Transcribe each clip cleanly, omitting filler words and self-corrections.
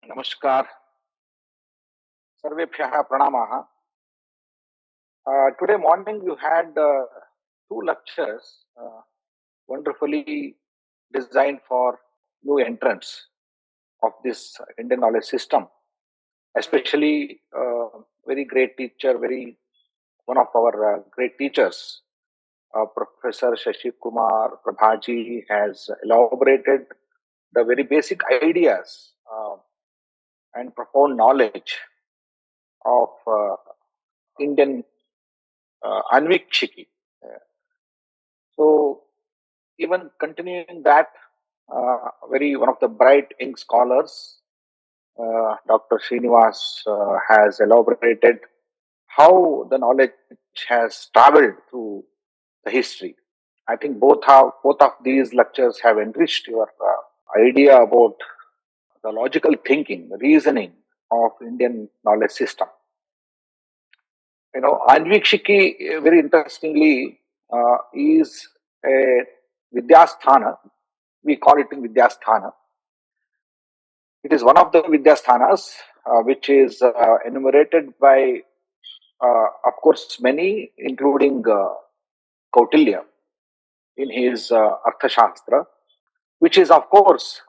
Namaskar. Sarvebhyah pranamaha. Today morning you had two lectures wonderfully designed for new entrants of this Indian knowledge system. Especially very great teacher, very one of our great teachers, Professor Shashi Kumar Prabhaji has elaborated the very basic ideas and profound knowledge of Indian Anvikshiki. So even continuing that, very one of the bright young scholars, Dr. Srinivas, has elaborated how the knowledge has traveled through the history. I think both of these lectures have enriched your idea about the logical thinking, the reasoning of Indian knowledge system. Anvikshiki, very interestingly, is a Vidyasthana. We call it in Vidyasthana. It is one of the Vidyasthanas which is enumerated by, of course, many, including Kautilya in his Arthashastra, which is, of course,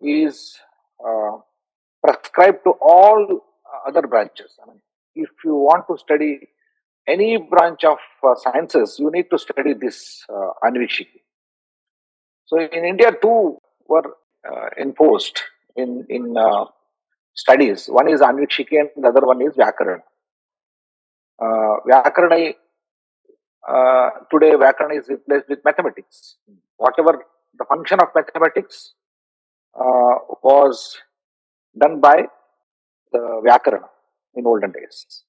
is uh, prescribed to all other branches. I mean, if you want to study any branch of sciences, you need to study this Anvikshiki. So in India too were enforced in studies. One is Anvikshiki and the other one is Vyakarana. Vyakarana today Vyakarana is replaced with mathematics. Whatever the function of mathematics was done by the Vyakarana in olden days.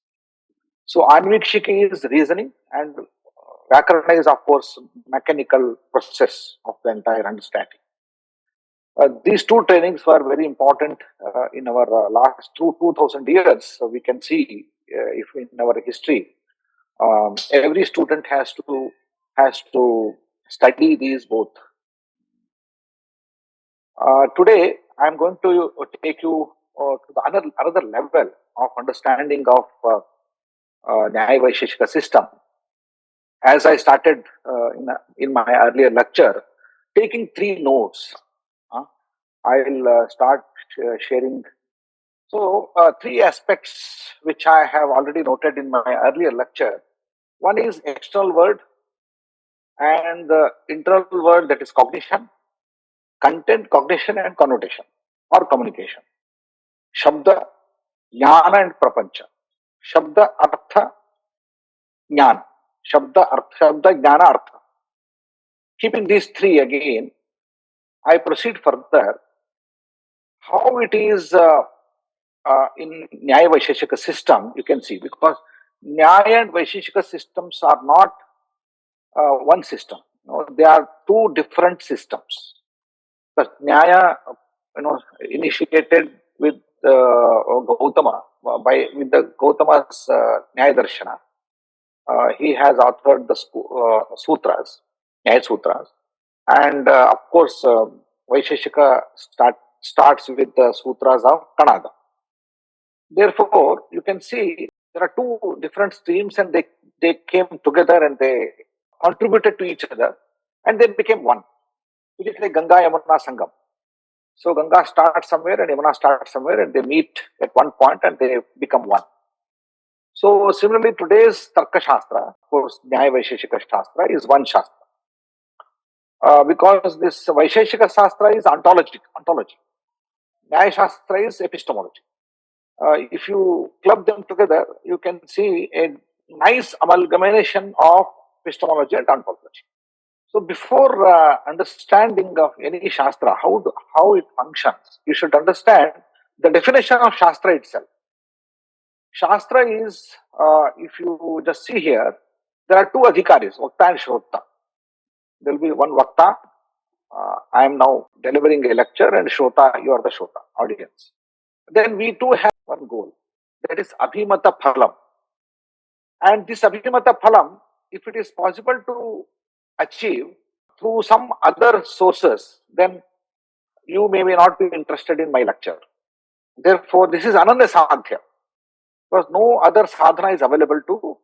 So Anvikshiki is reasoning and Vyakarana is of course mechanical process of the entire understanding. These two trainings were very important in our last 2000 years. So we can see if in our history, every student has to study these both. Today, I am going to take you to the another level of understanding of Nyaya Vaisheshika system. As I started in my earlier lecture, taking three notes. I'll start sharing. So, three aspects which I have already noted in my earlier lecture. One is external world and the internal world, that is cognition, content, cognition, and connotation or communication. Shabda, jnana, and prapancha. Shabda, artha, jnana. Shabda, jnana, artha. Keeping these three again, I proceed further. How it is in Nyaya Vaisheshika system, you can see, because Nyaya and Vaisheshika systems are not one system. They are two different systems. The Nyaya, initiated with Gautama, with the Gautama's Nyaya Darshana. He has authored the sutras, Nyaya Sutras, and of course, Vaisheshika starts with the sutras of Kanada. Therefore, you can see there are two different streams and they came together and they contributed to each other and they became one, which is like Ganga Yamuna Sangam. So Ganga starts somewhere and Yamuna starts somewhere and they meet at one point and they become one. So similarly, today's Tarka Shastra, of course, Nyaya Vaisheshika Shastra is one Shastra. Because this Vaisheshika Shastra is ontology. Nyaya Shastra is epistemology. If you club them together, you can see a nice amalgamation of epistemology and ontology. So before understanding of any Shastra, how it functions, you should understand the definition of Shastra itself. Shastra is, if you just see here, there are two adhikaris, Vakta and Shrota. There will be one Vakta. I am now delivering a lecture, and Shrota, you are the Shrota, audience. Then we too have one goal, that is Abhimata Phalam. And this Abhimata Phalam, if it is possible to achieve through some other sources, then you may not be interested in my lecture. Therefore, this is ananya sadhya, because no other sadhana is available to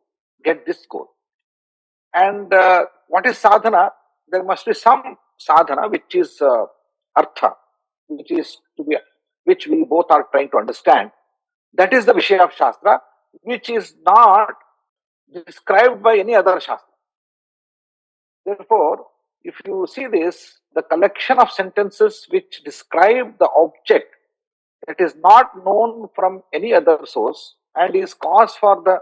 get this goal. And what is sadhana? There must be some sadhana which is artha, which is to be, which we both are trying to understand. That is the Vishaya of Shastra, which is not described by any other Shastra. Therefore, if you see this, the collection of sentences which describe the object that is not known from any other source and is cause for the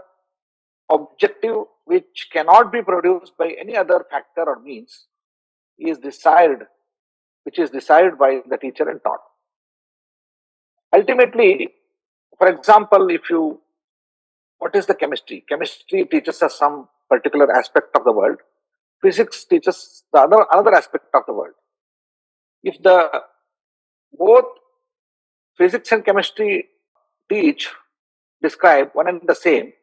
objective which cannot be produced by any other factor or means is decided, which is decided by the teacher and taught. Ultimately, for example, what is the chemistry? Chemistry teaches us some particular aspect of the world. Physics teaches the another aspect of the world. If the both physics and chemistry describe one and the same,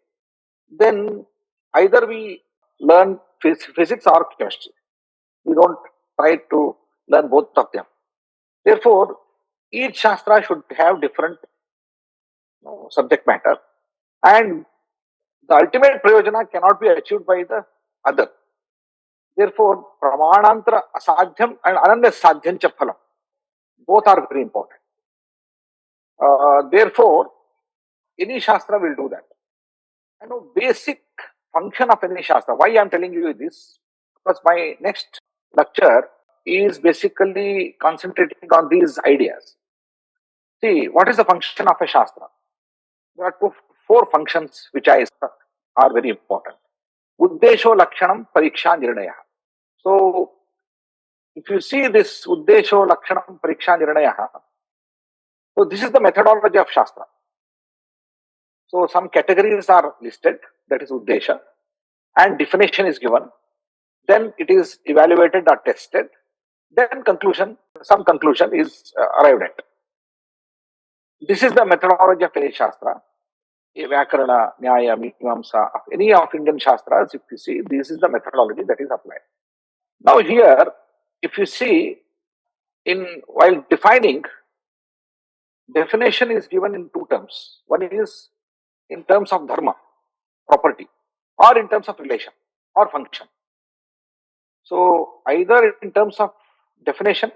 then either we learn physics or chemistry. We don't try to learn both of them. Therefore, each Shastra should have different subject matter, and the ultimate prayojana cannot be achieved by the other. Therefore, pramanantara asadhyam and ananya sadhyam cha phalam, both are very important. Therefore, any Shastra will do that. Basic function of any Shastra. Why I am telling you this? Because my next lecture is basically concentrating on these ideas. See, what is the function of a Shastra? There are four functions which are very important. Uddesho Lakshanam Pariksha Nirnaya. So, if you see this Uddesho Lakshanam Pariksha Nirnaya, so this is the methodology of Shastra. So, some categories are listed, that is Uddesha, and definition is given. Then it is evaluated or tested. Then some conclusion is arrived at. This is the methodology of any Shastra. Vyakarana, Nyaya, Mimamsa, of any of Indian Shastras, if you see, this is the methodology that is applied. Now here, if you see, while defining, definition is given in two terms. One is in terms of dharma, property, or in terms of relation or function. So either in terms of definition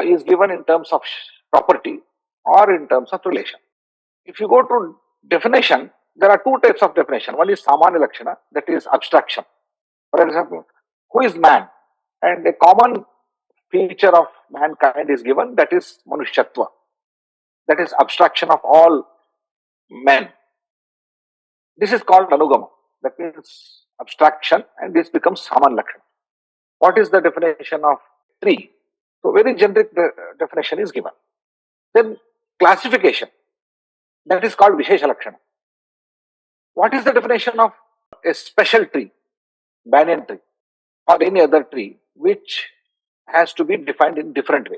is given in terms of property or in terms of relation. If you go to definition, there are two types of definition. One is samanya lakshana, that is abstraction. For example, who is man? And a common feature of mankind is given, that is manushyatva. That is abstraction of all men. This is called anugama. That means abstraction, and this becomes samanya lakshana. What is the definition of tree? So very generic definition is given. Then classification, that is called vishesha lakshana. What is the definition of a special tree, banyan tree, or any other tree, which has to be defined in different way?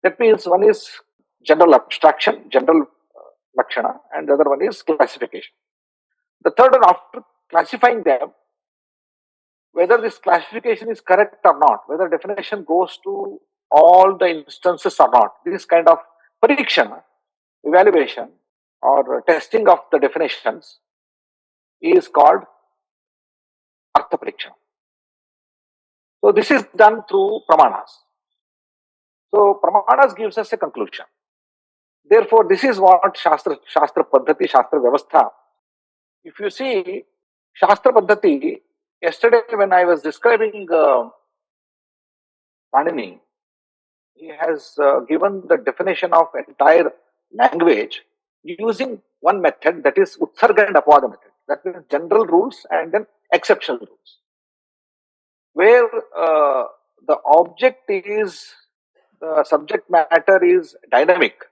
That means one is general abstraction, general lakshana, and the other one is classification. The third one, after classifying them, whether this classification is correct or not, whether definition goes to all the instances or not, this kind of pariksha, evaluation or testing of the definitions is called artha pariksha. So this is done through pramanas. So pramanas gives us a conclusion. Therefore, this is what Shastra Paddhati, Shastra Vyavastha. If you see Shastra Paddhati, yesterday when I was describing Panini, he has given the definition of entire language using one method, that is Utsarga and Apada method. That means general rules and then exceptional rules. Where the object is, the subject matter is dynamic,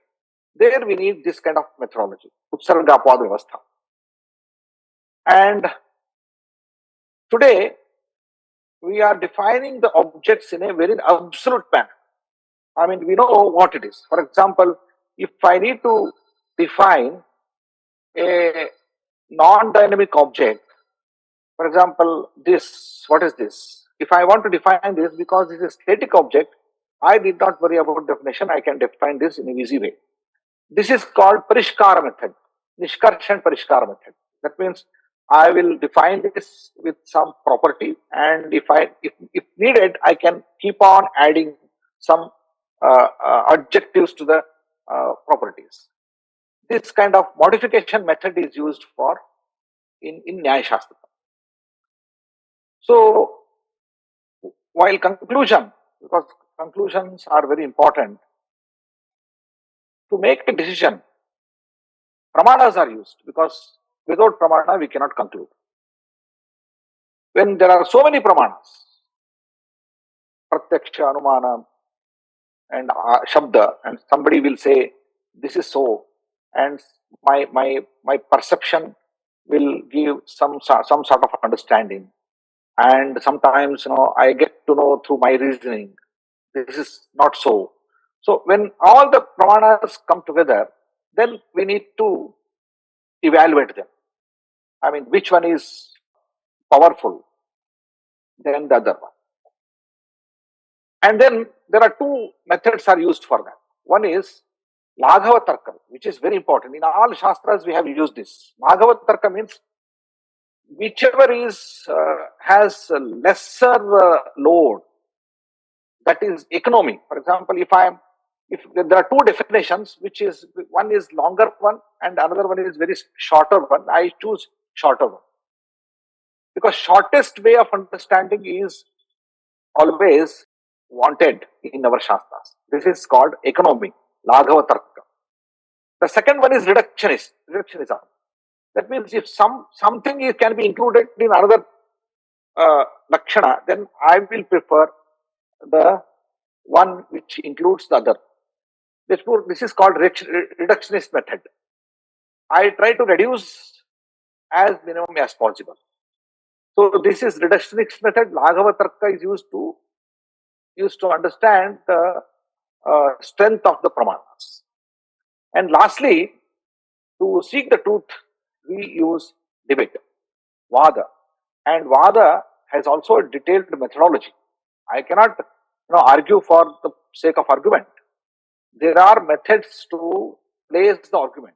there we need this kind of methodology, Utsarga Apada Vyavastha. And today, we are defining the objects in a very absolute manner. I mean, we know what it is. For example, if I need to define a non-dynamic object, for example, this, what is this? If I want to define this, because this is a static object, I need not worry about definition. I can define this in an easy way. This is called Parishkara method, Nishkarsha and Parishkara method. That means I will define this with some property, and if needed, I can keep on adding some adjectives to the properties. This kind of modification method is used for in Nyaya Shastra. So, while conclusion, because conclusions are very important, to make a decision, pramanas are used because without pramana we cannot conclude. When there are so many pramanas, pratyaksha, anumana, and shabda, and somebody will say this is so, and my perception will give some sort of understanding, and sometimes I get to know through my reasoning this is not so. So when all the pramanas come together, then we need to evaluate them. I mean, which one is powerful than the other one? And then there are two methods are used for that. One is Laghava Tarka, which is very important. In all Shastras, we have used this. Laghava Tarka means whichever is has a lesser load, that is economy. For example, if there are two definitions, which is one is longer one and another one is very shorter one, I choose shorter one, because shortest way of understanding is always wanted in our Shastras. This is called economy, Laghava Tarka. The second one is reductionism. That means if something can be included in another Lakshana, then I will prefer the one which includes the other. This is called reductionist method. I try to reduce as minimum as possible. So this is reductionist method. Laghava Tarka is used to understand the strength of the pramanas. And lastly, to seek the truth, we use debate, Vada. And Vada has also a detailed methodology. I cannot argue for the sake of argument. There are methods to place the argument.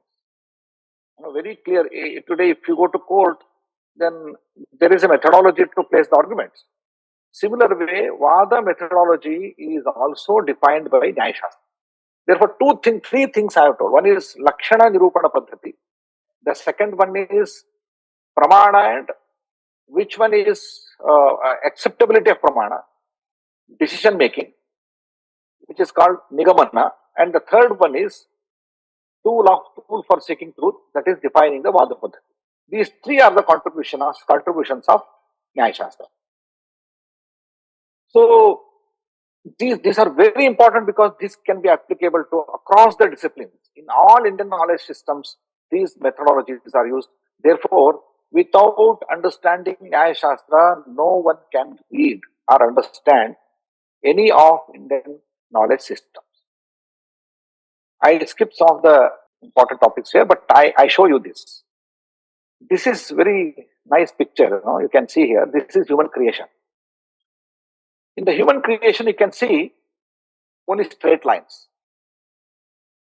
Very clear. Today, if you go to court, then there is a methodology to place the arguments. Similar way, Vada methodology is also defined by Nyaya Shastra. Therefore, three things I have told. One is Lakshana Nirupana Paddhati. The second one is Pramana, and which one is acceptability of Pramana, decision making, which is called Nigamana. And the third one is tool for seeking truth, that is defining the Vada Paddhati. These three are the contributions of Nyaya Shastra. So these are very important because this can be applicable to across the disciplines. In all Indian knowledge systems, these methodologies are used. Therefore, without understanding Nyaya Shastra, no one can read or understand any of Indian knowledge systems. I skip some of the important topics here, but I show you this. This is very nice picture. You can see here. This is human creation. In the human creation, you can see only straight lines.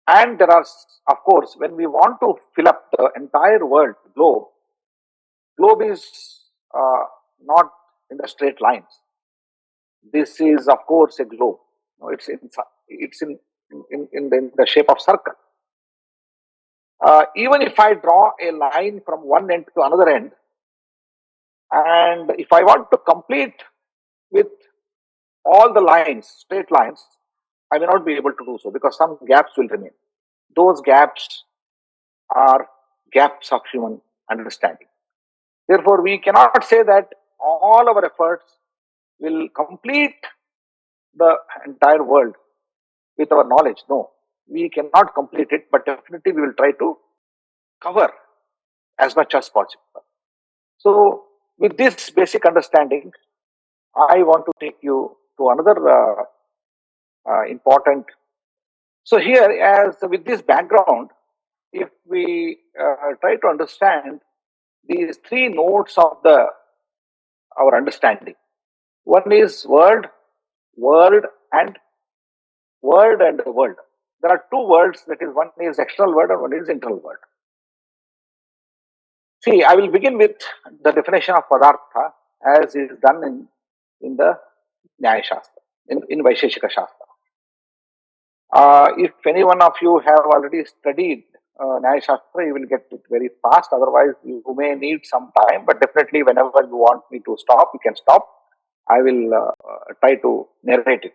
And there are, of course, when we want to fill up the entire world, globe is not in the straight lines. This is, of course, a globe. It's in the shape of circle. Even if I draw a line from one end to another end, and if I want to complete with all the lines, straight lines, I may not be able to do so because some gaps will remain. Those gaps are gaps of human understanding. Therefore, we cannot say that all our efforts will complete the entire world with our knowledge. No, we cannot complete it, but definitely we will try to cover as much as possible. So, with this basic understanding, I want to take you to another important. So here, as with this background, if we try to understand these three nodes of our understanding, one is world, and word and world. There are two words, that is, one is external word and one is internal word. See, I will begin with the definition of Padartha as is done in the Nyaya Shastra, in Vaisheshika Shastra. If any one of you have already studied Nyaya Shastra, you will get it very fast. Otherwise, you may need some time, but definitely whenever you want me to stop, you can stop. I will try to narrate it.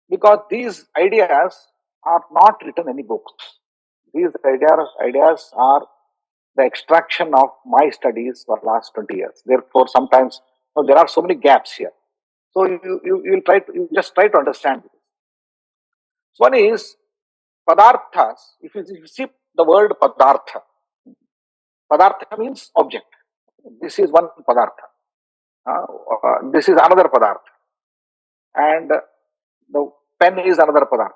Because these ideas are not written in any books. These ideas are the extraction of my studies for the last 20 years. Therefore, sometimes there are so many gaps here. So you just try to understand this. One is padarthas. If you see the word padartha, padartha means object. This is one padartha. This is another padartha. And the pen is another padartha.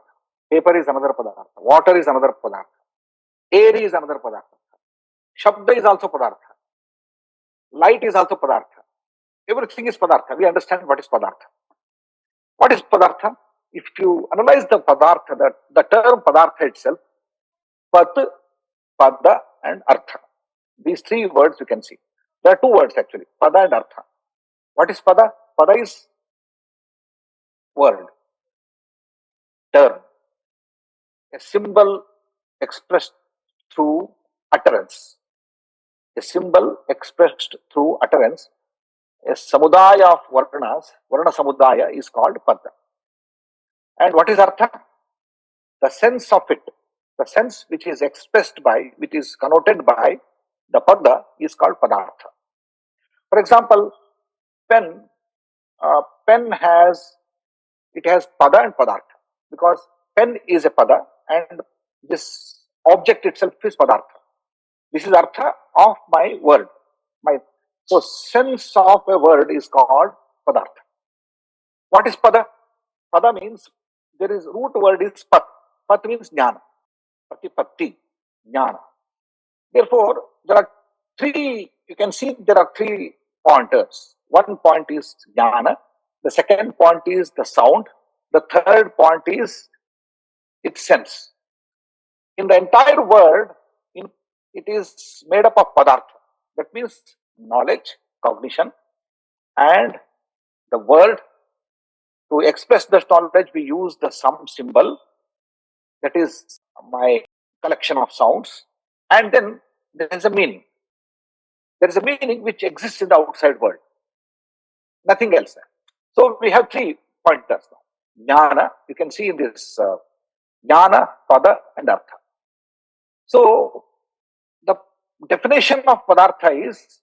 Paper is another padartha. Water is another padartha. Air is another padartha. Shabda is also padartha. Light is also padartha. Everything is padartha. We understand what is padartha. What is padartha? If you analyze the padartha, the term padartha itself, pat, pada and artha. These three words you can see. There are two words actually, pada and artha. What is pada? Pada is word, term, a symbol expressed through utterance. A symbol expressed through utterance. A samudaya of varnas, varna samudaya is called pada. And what is artha? The sense of it, the sense which is expressed by, which is connoted by the pada is called padartha. For example, pen has pada and padartha, because pen is a pada and this object itself is padartha. This is artha of my word. So sense of a word is called padartha. What is pada? Pada means there is root word is pat. Pat means jnana. Patipatti, jnana. Therefore, you can see there are three pointers. One point is jnana, the second point is the sound, the third point is its sense. In the entire world, it is made up of padartha. That means knowledge, cognition, and the word. To express this knowledge, we use the some symbol, that is my collection of sounds, and then there is a meaning. There is a meaning which exists in the outside world. Nothing else. So we have three pointers now. Jnana, you can see in this jnana, pada, and artha. So the definition of padartha is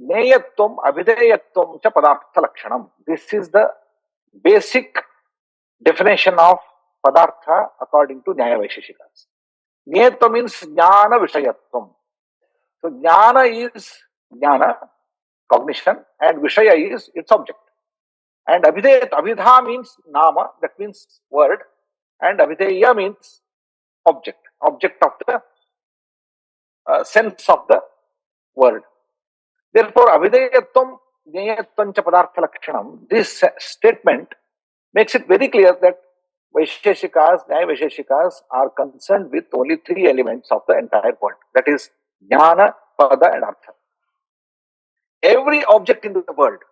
neyatvam, abhideyatvam cha padartha lakshanam. This is the basic definition of padartha according to Nyaya Vaisheshikas. Neyatvam means jnana vishayatvam. So jnana is jnana, cognition, and vishaya is its object. And abhidha means nama, that means word, and abhideya means object of the sense of the word. Therefore, abhideyatvam jnayatvam cha padartha lakshanam, this statement makes it very clear that Vaisheshikas, Nyaya Vaisheshikas are concerned with only three elements of the entire world. That is jnana, pada, and artha. Every object in the world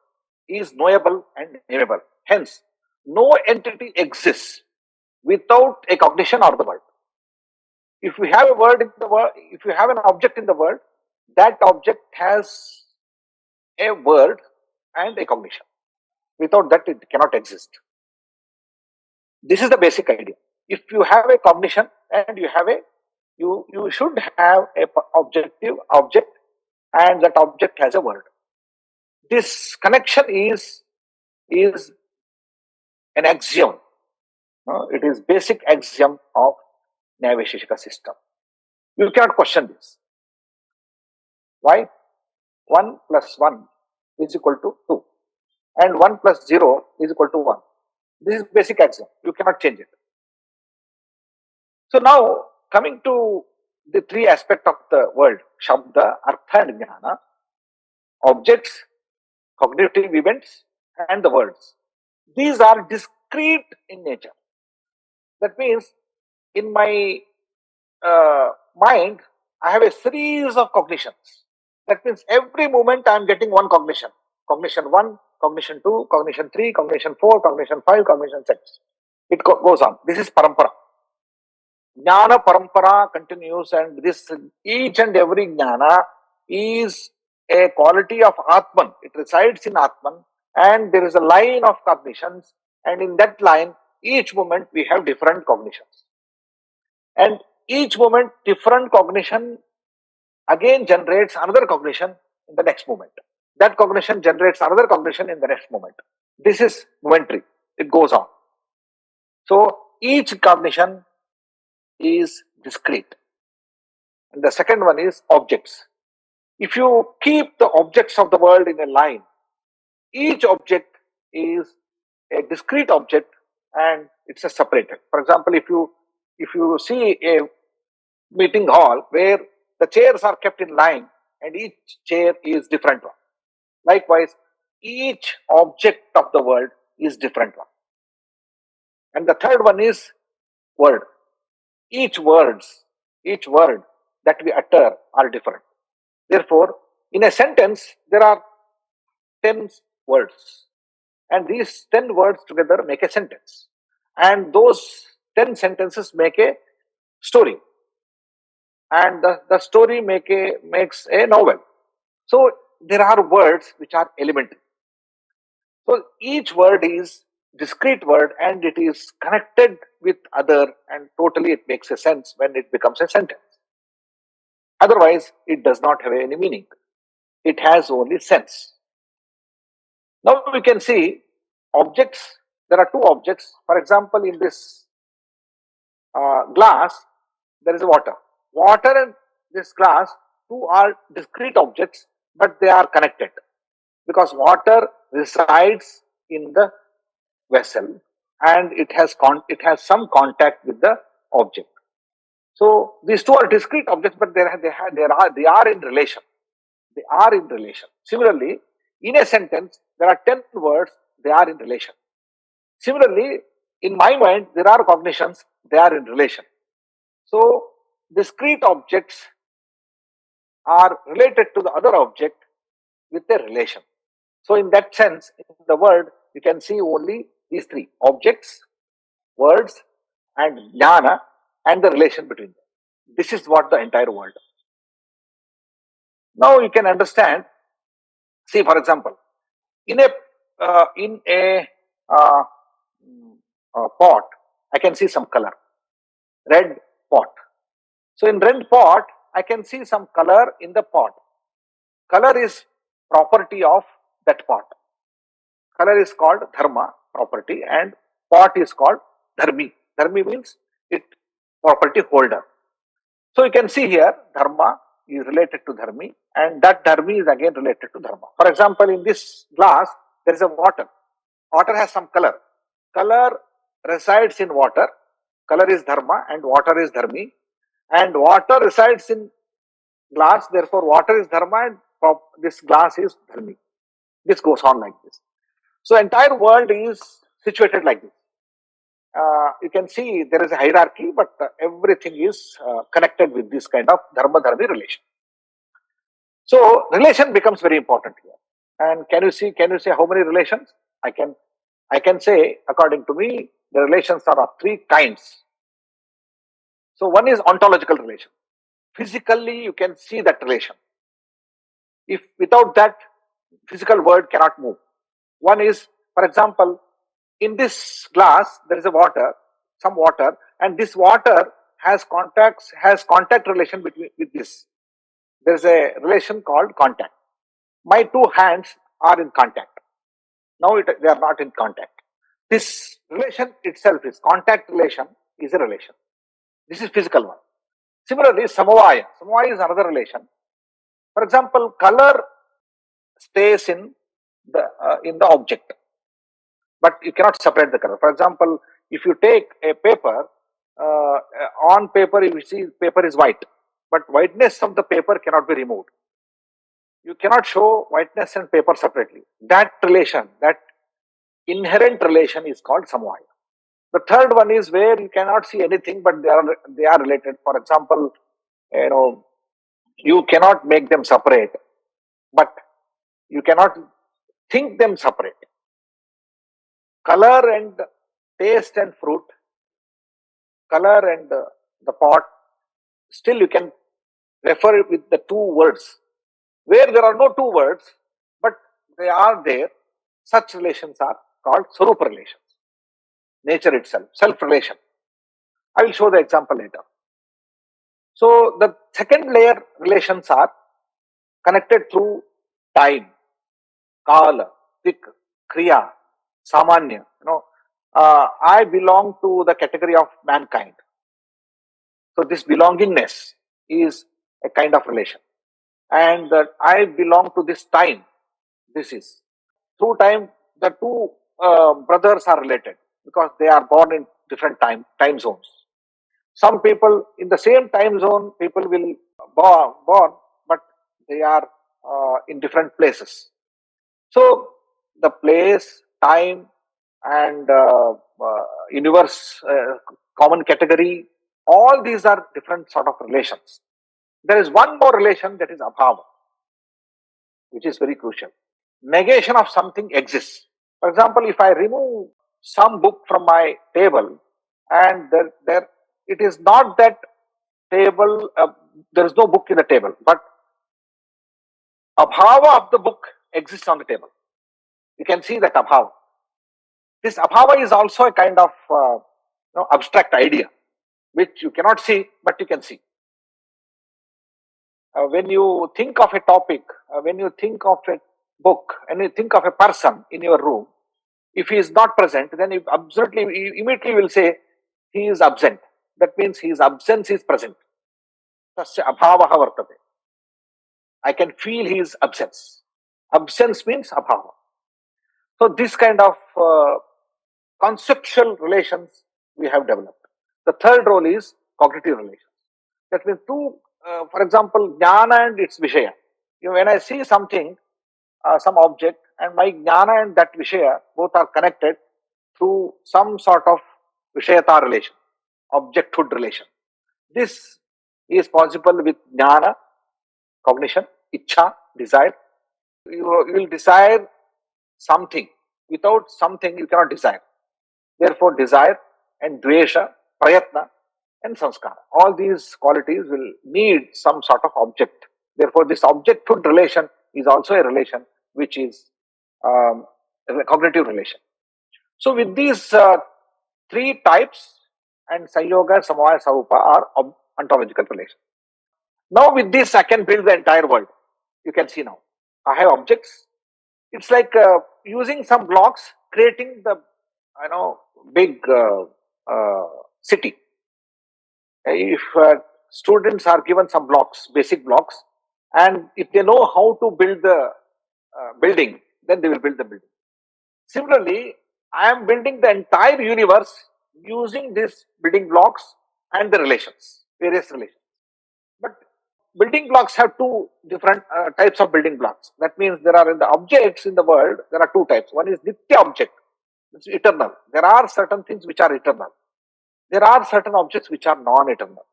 is knowable and nameable. Hence, no entity exists without a cognition or the word. If we have a word in the world, if you have an object in the world, that object has a word and a cognition. Without that, it cannot exist. This is the basic idea. If you have a cognition and you should have a objective object, and that object has a word. This connection is an axiom. It is basic axiom of Nyaya Vaisheshika system. You cannot question this. Why? 1 plus 1 is equal to 2 and 1 plus 0 is equal to 1. This is basic axiom. You cannot change it. So now, coming to the three aspects of the world, Shabda, Artha and Jnana, objects, cognitive events and the words. These are discrete in nature. That means in my mind, I have a series of cognitions. That means every moment I am getting one cognition. Cognition 1, cognition 2, cognition 3, cognition 4, cognition 5, cognition 6. It goes on. This is parampara. Jnana parampara continues, and this each and every jnana is a quality of Atman. It resides in Atman, and there is a line of cognitions, and in that line, each moment we have different cognitions. And each moment, different cognition again generates another cognition in the next moment. That cognition generates another cognition in the next moment. This is momentary. It goes on. So each cognition is discrete. And the second one is objects. If you keep the objects of the world in a line, each object is a discrete object and it's a separated. For example, if you see a meeting hall where the chairs are kept in line and each chair is different one. Likewise, each object of the world is different one. And the third one is word. Each word that we utter are different. Therefore, in a sentence, there are 10 words. And these 10 words together make a sentence. And those 10 sentences make a story. And the story makes a novel. So there are words which are elementary. So each word is discrete word and it is connected with other, and totally it makes a sense when it becomes a sentence. Otherwise, it does not have any meaning. It has only sense. Now we can see objects. There are two objects. For example, in this glass, there is water. Water and this glass, two are discrete objects, but they are connected because water resides in the vessel and it has some contact with the object. So these two are discrete objects, but they are in relation. They are in relation. Similarly, in a sentence, there are 10 words, they are in relation. Similarly, in my mind, there are cognitions, they are in relation. So discrete objects are related to the other object with a relation. So in that sense, in the word, you can see only these three: objects, words, and jnana, and the relation between them. This is what the entire world is. Now you can understand. See, for example, in a uh, pot, I can see some color, red pot. So in red pot, I can see some color in the pot. Color is property of that pot. Color is called dharma, property, and pot is called dharmi. Dharmi means it property holder. So you can see here dharma is related to dharmi, and that dharmi is again related to dharma. For example, in this glass there is a water. Water has some color. Color resides in water. Color is dharma and water is dharmi. And water resides in glass, therefore water is dharma and this glass is dharmi. This goes on like this. So entire world is situated like this. You can see there is a hierarchy, but everything is connected with this kind of dharma-dharmi relation. So relation becomes very important here. And can you see how many relations? I can say, according to me, the relations are of three kinds. So one is ontological relation. Physically, you can see that relation. If without that, physical world cannot move. One is, for example, in this glass, there is some water, and this water has contact relation with this. There is a relation called contact. My two hands are in contact. Now they are not in contact. This relation itself is contact relation is a relation. This is physical one. Similarly, samavaya. Samavaya is another relation. For example, color stays in the object, but you cannot separate the color. For example, if you take a paper, on paper you see paper is white, but whiteness of the paper cannot be removed. You cannot show whiteness and paper separately. That relation, that inherent relation is called samvaya. The third one is where you cannot see anything, but they are related. For example, you know, you cannot make them separate, but you cannot think them separate. Color and taste and fruit, color and the pot, still you can refer it with the two words. Where there are no two words, but they are there, such relations are called Sarupa relations. Nature itself, self relation. I will show the example later. So the second layer relations are connected through time, kala, tik, kriya, samanya. I belong to the category of mankind. So this belongingness is a kind of relation. And I belong to this time. This is through time. The two brothers are related because they are born in different time zones. Some people in the same time zone, people will born, but they are in different places. So the place, time, and universe, common category, all these are different sort of relations. There is one more relation, that is abhava, which is very crucial. Negation of something exists. For example, if I remove some book from my table, and there it is not that table, there is no book in the table, but abhava of the book exists on the table. You can see that abhava. This abhava is also a kind of abstract idea, which you cannot see, but you can see. When you think of a topic, when you think of a book, and you think of a person in your room, if he is not present, then you immediately will say he is absent. That means his absence is present. Tasya abhavaha vartate. I can feel his absence. Absence means abhava. So this kind of conceptual relations we have developed. The third role is cognitive relations. That means for example, jnana and its vishaya. When I see something, some object, and my jnana and that vishaya both are connected through some sort of vishayata relation, objecthood relation. This is possible with jnana, cognition, ichha, desire. You will desire something. Without something, you cannot desire. Therefore, desire and dvesha, prayatna, and sanskara. All these qualities will need some sort of object. Therefore, this objecthood relation is also a relation which is a cognitive relation. So, with these three types, and Sanyoga, Samvaya, Sarupa are ontological relations. Now, with this, I can build the entire world. You can see now. I have objects. It's like using some blocks, creating the big city. If students are given some blocks, basic blocks, and if they know how to build the building, then they will build the building. Similarly, I am building the entire universe using these building blocks and the relations, various relations. But building blocks have two different types of building blocks. That means there are in the objects in the world, there are two types. One is nitya object, it's eternal. There are certain things which are eternal. There are certain objects which are non-eternal.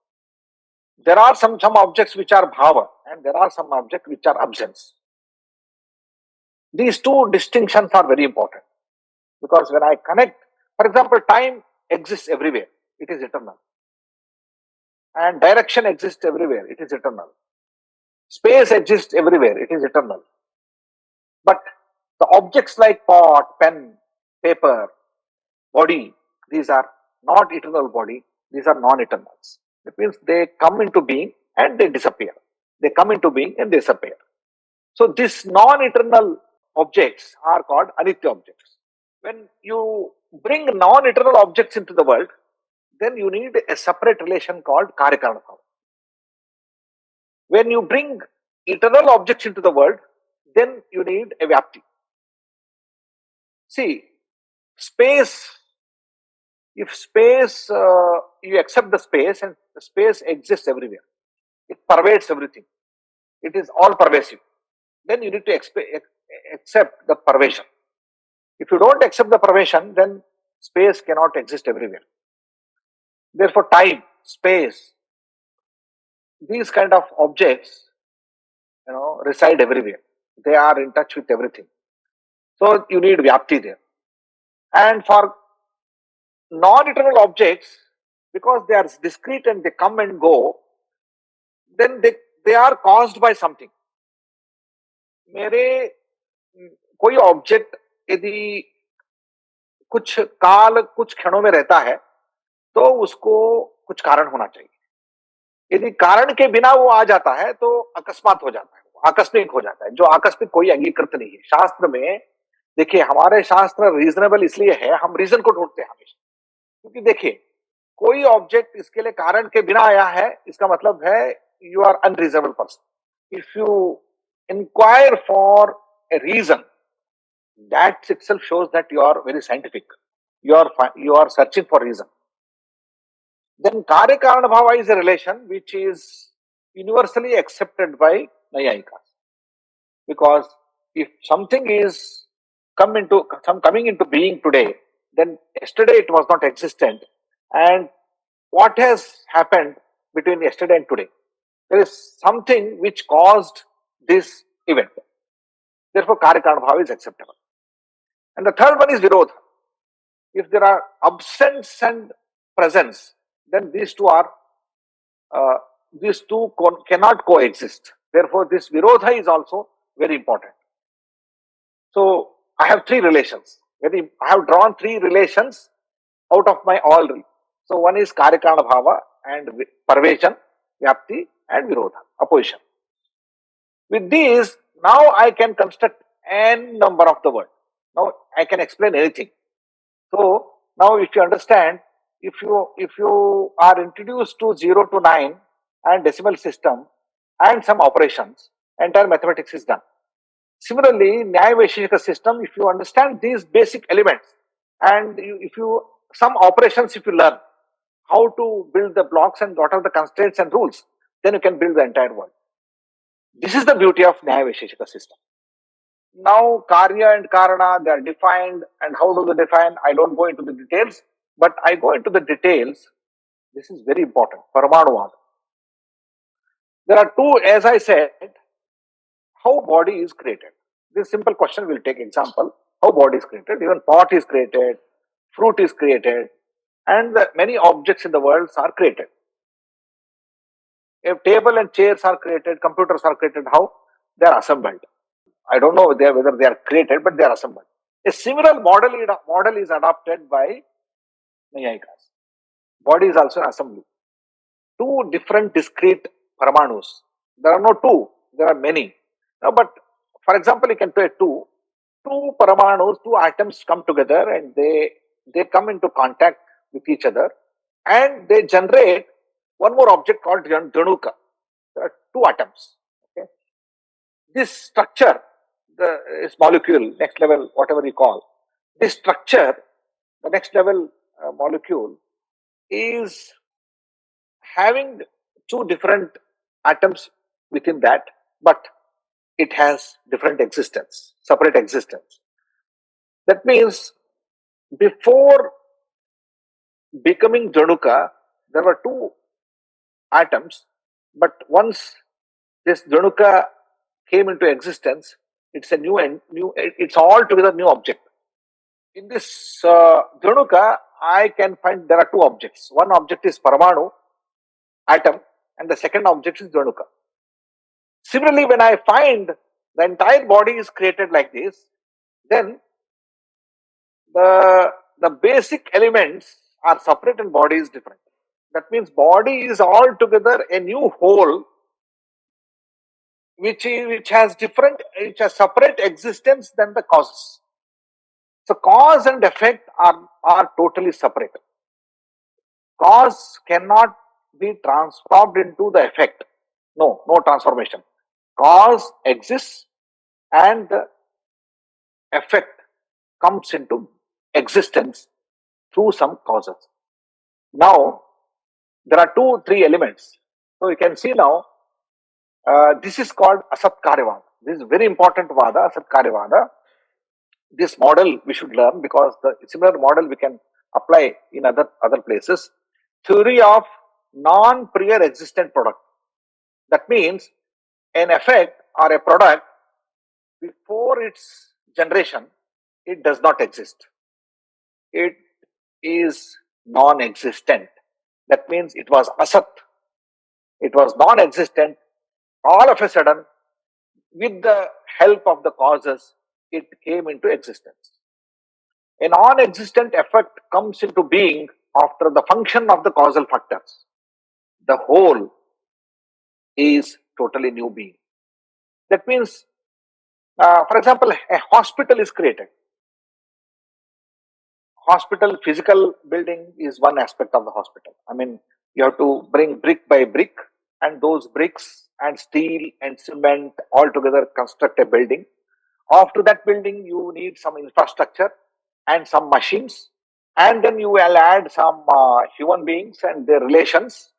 There are some objects which are bhava, and there are some objects which are absence. These two distinctions are very important, because when I connect, for example, time exists everywhere, it is eternal. And direction exists everywhere, it is eternal. Space exists everywhere, it is eternal. But the objects like pot, pen, paper, body, these are not eternal body, these are non-eternals. That means they come into being and they disappear. They come into being and they disappear. So these non-eternal objects are called anitya objects. When you bring non-eternal objects into the world, then you need a separate relation called karyakarana bhava. When you bring eternal objects into the world, then you need a vyapti. See, space, if space, you accept the space, and the space exists everywhere. It pervades everything. It is all pervasive. Then you need to accept the pervasion. If you don't accept the permission, then space cannot exist everywhere. Therefore, time, space, these kind of objects, reside everywhere. They are in touch with everything. So you need Vyapti there. And for non-eternal objects, because they are discrete and they come and go, then they are caused by something. मेरे कोई object यदि कुछ काल कुछ क्षणों में रहता है तो उसको कुछ कारण होना चाहिए. यदि कारण के बिना वो आ जाता है तो अकस्मात हो जाता है, आकस्मिक हो जाता है, जो आकस्मिक कोई अंगीकृत नहीं है. शास्त्र में देखिए, हमारे शास्त्र रीजनेबल इसलिए है, हम रीजन को ढूंढते हैं हमेशा. क्योंकि देखिए, कोई ऑब्जेक्ट इसके लिए कारण के बिना आया है, इसका मतलब है you are unreasonable person. If you inquire for a reason, that itself shows that you are very scientific. You are searching for reason. Then karya karana bhava is a relation which is universally accepted by Nayayikas. Because if something is coming into being today, then yesterday it was not existent. And what has happened between yesterday and today? There is something which caused this event. Therefore, karya karana bhava is acceptable. And the third one is virodha. If there are absence and presence, then these two cannot coexist. Therefore, this virodha is also very important. So I have three relations. I have drawn three relations out of my all. So one is karya karana bhava and parveshan, vyapti and virodha, opposition. With these, now I can construct n number of the word. Now I can explain anything. So now if you understand, if you are introduced to 0 to 9 and decimal system and some operations, entire mathematics is done. Similarly, Nyaya Vaisheshika system, if you understand these basic elements and some operations, if you learn how to build the blocks and what are the constraints and rules, then you can build the entire world. This is the beauty of Nyaya Vaisheshika system. Now, Karya and Karana, they are defined, and how do they define? I don't go into the details, but I go into the details. This is very important. Paramanuvad. There are two, as I said, how body is created. This simple question will take example. How body is created. Even pot is created, fruit is created, and many objects in the world are created. If table and chairs are created, computers are created, how? They are assembled. I don't know whether they are created, but they are assembled. A similar model is adopted by Nayayikas. Body is also an assembly. Two different discrete paramanus. There are no two, there are many. Now, but for example, you can take two paramanus, two atoms come together and they come into contact with each other and they generate one more object called Dhanuka. There are two atoms. Okay? This structure, this molecule, next level, whatever you call, this structure, the next level molecule is having two different atoms within that, but it has different existence, separate existence. That means before becoming Dhanuka, there were two atoms, but once this Dhanuka came into existence, it's a it's altogether new object. In this Dhanuka, I can find there are two objects. One object is Paramanu, atom, and the second object is Dhanuka. Similarly, when I find the entire body is created like this, then the basic elements are separate and body is different. That means body is altogether a new whole which has separate existence than the causes. So cause and effect are totally separate. Cause cannot be transformed into the effect. No transformation. Cause exists and the effect comes into existence through some causes. Now, there are three elements. So you can see now, this is called Asat Karyavada. This is very important Vada, Asat Karyavada. this model we should learn, because the similar model we can apply in other places. Theory of non-prior existent product. That means an effect or a product, before its generation, it does not exist. It is non-existent. That means it was asat. It was non-existent. All of a sudden, with the help of the causes, it came into existence. A non-existent effect comes into being after the function of the causal factors. The whole is totally new being. That means, for example, a hospital is created. Hospital physical building is one aspect of the hospital. I mean, you have to bring brick by brick, and those bricks and steel and cement all together construct a building. After that building, you need some infrastructure and some machines, and then you will add some human beings and their relations.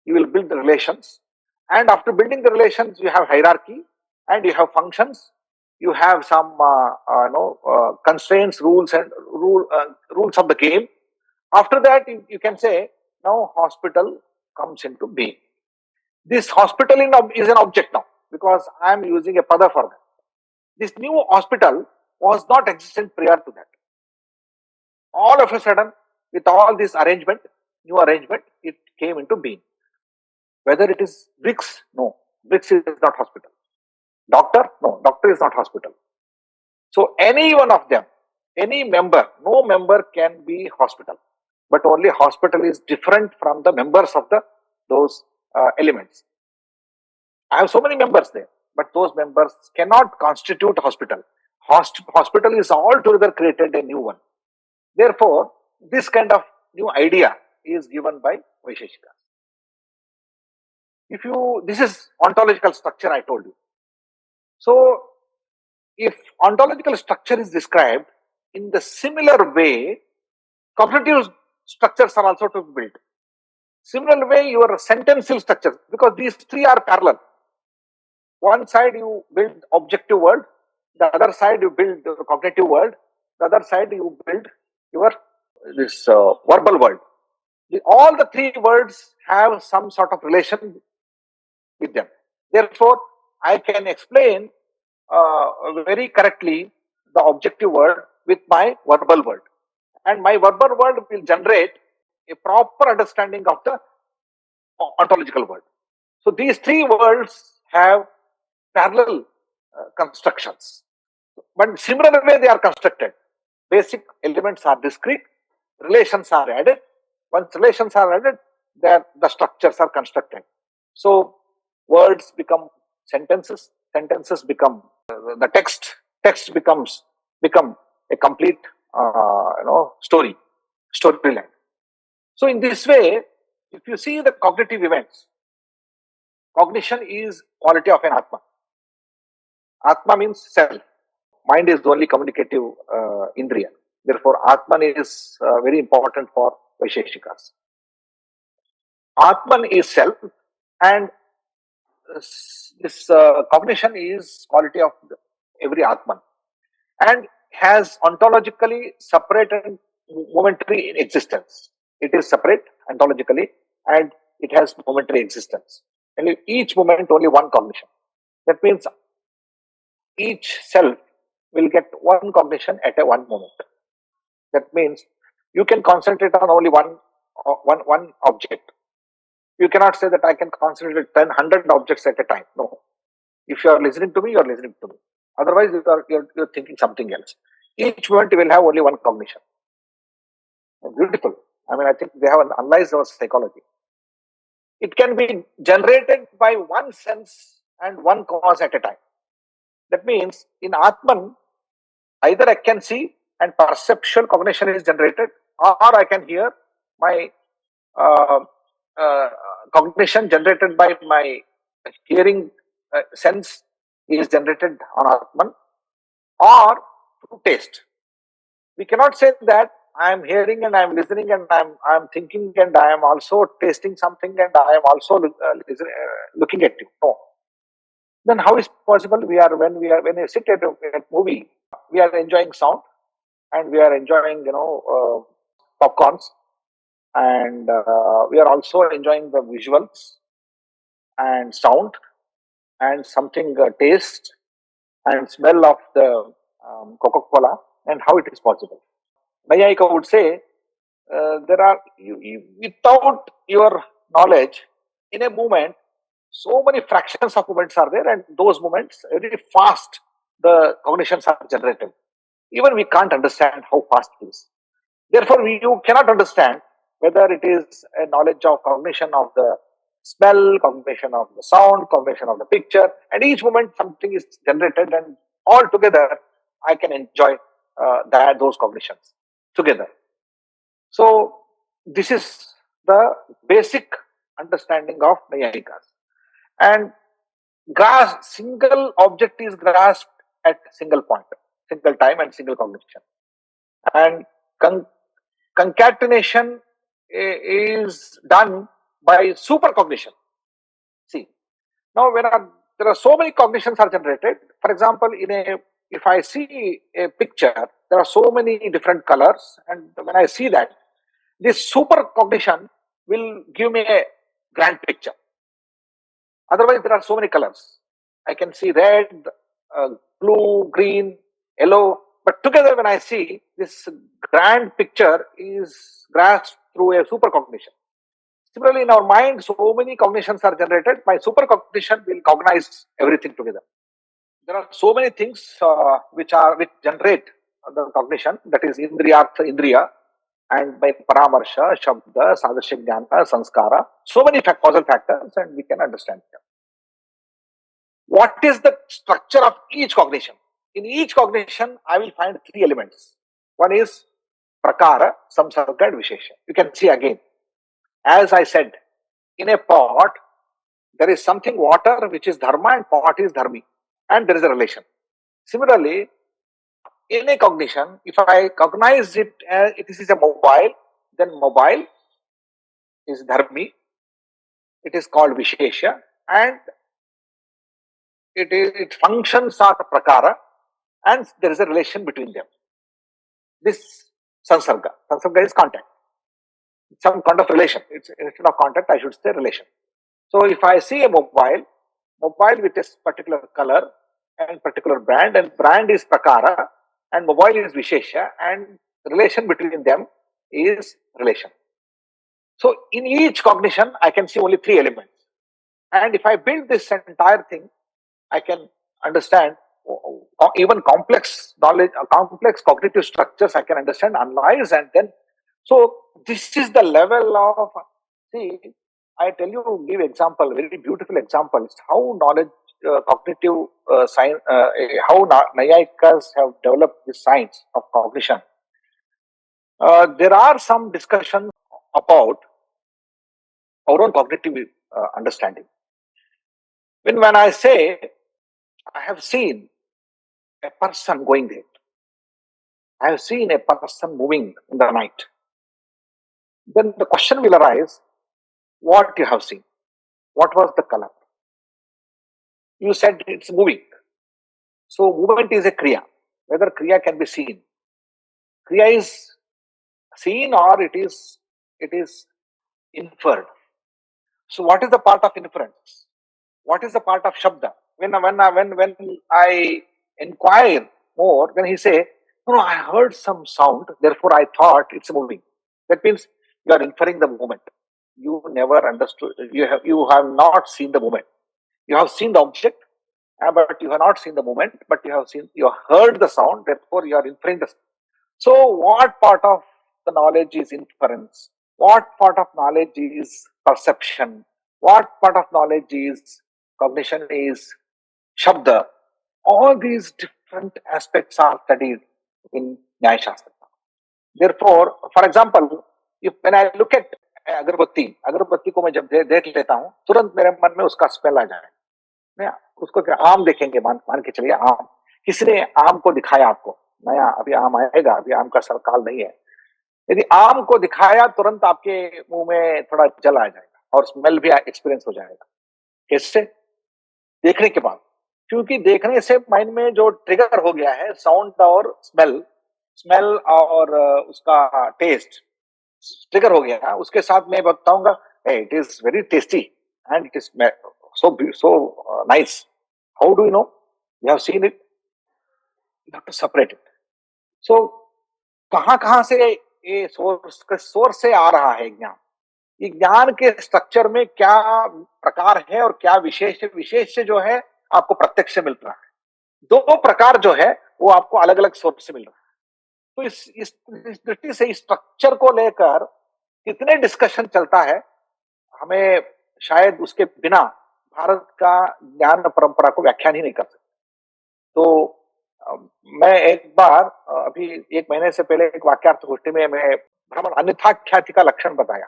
You will build the relations, and after building the relations, you have hierarchy and you have functions. You have some constraints, rules, and rules of the game. After that, you can say now hospital comes into being. This hospital is an object now, because I am using a pada for that. This new hospital was not existent prior to that. All of a sudden, with all this arrangement, new arrangement, it came into being. Whether it is bricks, no, bricks is not hospital. Doctor, no, doctor is not hospital. So any one of them, any member, no member can be hospital, but only hospital is different from the members of those elements. I have so many members there, but those members cannot constitute hospital. Hospital is altogether created a new one. Therefore, this kind of new idea is given by Vaisheshikas. This is ontological structure I told you. So, if ontological structure is described in the similar way, cognitive structures are also to be built. Similar way, your sentenceal structures, because these three are parallel. One side you build objective world, the other side you build the cognitive world, the other side you build your verbal world. All the three words have some sort of relation with them. Therefore, I can explain very correctly the objective world with my verbal world, and my verbal world will generate a proper understanding of the ontological world. So these three worlds have parallel constructions, but similar way they are constructed. Basic elements are discrete, relations are added. Once relations are added, the structures are constructed. So words become sentences, sentences become the text become a complete storyline. So in this way, if you see the cognitive events, cognition is quality of an Atma. Atma means self. Mind is the only communicative indriya. Therefore, Atman is very important for Vaisheshikas. Atman is self, and this cognition is quality of every Atman, and has ontologically separate and momentary existence. It is separate ontologically, and it has momentary existence. And in each moment, only one cognition. That means each self will get one cognition at one moment. That means you can concentrate on only one object. You cannot say that I can concentrate 10, 100 objects at a time. No. If you are listening to me, you are listening to me. Otherwise, you're thinking something else. Each moment will have only one cognition. Beautiful. I mean, I think they have analyzed our psychology. It can be generated by one sense and one cause at a time. That means in Atman, either I can see and perceptual cognition is generated, or I can hear, my cognition generated by my hearing sense is generated on Atman, or through taste. We cannot say that I am hearing and I am listening and I am thinking and I am also tasting something and I am also looking at you. No. then how is possible when we sit at a movie, we are enjoying sound and we are enjoying popcorns, and we are also enjoying the visuals and sound and something taste and smell of the Coca-Cola, and how it is possible. Nayayika would say there are without your knowledge in a moment, so many fractions of moments are there, and those moments very fast the cognitions are generated. Even we can't understand how fast it is. Therefore, you cannot understand whether it is a knowledge of cognition of the smell, cognition of the sound, cognition of the picture, and each moment something is generated, and all together I can enjoy those cognitions together. So this is the basic understanding of Nayayikas. And single object is grasped at single point, single time, and single cognition. And concatenation is done by supercognition. See, now there are so many cognitions are generated. For example, if I see a picture, there are so many different colors, and when I see that, this supercognition will give me a grand picture. Otherwise, there are so many colors. I can see red, blue, green, yellow. But together, when I see this grand picture is grasped through a supercognition. Similarly, in our mind, so many cognitions are generated. My supercognition will cognize everything together. There are so many things which generate the cognition. That is indriya, and by paramarsha, shabda, sadashya jnana, sanskara. So many causal factors, and we can understand them. What is the structure of each cognition? In each cognition, I will find three elements. One is prakara, samsarga, and vishesha. You can see again. As I said, in a pot, there is something water which is dharma and pot is dharmi, and there is a relation. Similarly, in a cognition, if I cognize it as it is a mobile, then mobile is dharmi, it is called vishesha, and its functions are prakara, and there is a relation between them. This sansarga is contact, some kind of relation. It's instead of contact, I should say relation. So if I see a mobile with a particular color and particular brand, and brand is prakara and mobile is vishesha, and relation between them is relation. So in each cognition, I can see only three elements. And if I build this entire thing, I can understand even complex knowledge, complex cognitive structures I can understand, analyze, and then. So this is the level of, see, I tell you, give example, very beautiful examples, how knowledge, cognitive science, how Nayayikas have developed this science of cognition. There are some discussions about our own cognitive understanding. When I say, I have seen a person going there, I have seen a person moving in the night, then the question will arise, what you have seen? What was the color? You said it's moving. So movement is a kriya. Whether kriya can be seen. Kriya is seen or it is inferred. So what is the part of inference? What is the part of shabda? When I inquire more, then he say, no, I heard some sound, therefore I thought it's moving. That means you are inferring the movement. You never understood. You have not seen the movement. You have seen the object, but you have not seen the movement. But you have heard the sound. Therefore, you are inferring the. So, what part of the knowledge is inference? What part of knowledge is perception? What part of knowledge is cognition? Is shabda? All these different aspects are studied in Nyaya Shastra. Therefore, for example, when I look at अगरबत्ती को मैं जब देख लेता हूँ, तुरंत मेरे मन में उसका स्मेल आ जाए. मैं उसको क्या आम देखेंगे, मान के चलिए आम, किसी ने आम को दिखाया आपको, नया अभी आम आएगा, अभी आम का सरकाल नहीं है. यदि आम को दिखाया, तुरंत आपके मुंह में थोड़ा जल आ जाएगा और स्मेल भी एक्सपीरियंस हो जाएगा. कैसे? देखने के बाद. क्योंकि देखने से माइंड में जो ट्रिगर हो गया है साउंड और स्मेल, स्मेल और उसका टेस्ट ट्रिगर हो गया, उसके साथ मैं बताऊंगा it is very tasty and it is so nice. How do you know? You have seen it, you have to separate it. So कहां कहां से ये सोर्स से आ रहा है ज्ञान? ये ज्ञान के स्ट्रक्चर में क्या प्रकार है और क्या विशेष विशेष जो है आपको प्रत्यक्ष से मिल रहा है। दो प्रकार जो है वो आपको अलग अलग सोर्स से मिल रहा है। तो इस दृष्टि से इस स्ट्रक्चर को लेकर कितने डिस्कशन चलता है, हमें शायद उसके बिना भारत का ज्ञान परंपरा को व्याख्यान ही नहीं कर सकते। तो अ, मैं एक बार अभी 1 महीने से पहले एक वाक्यार्थ गोष्ठी में मैं भ्रमण अन्यथा ख्याति का लक्षण बताया,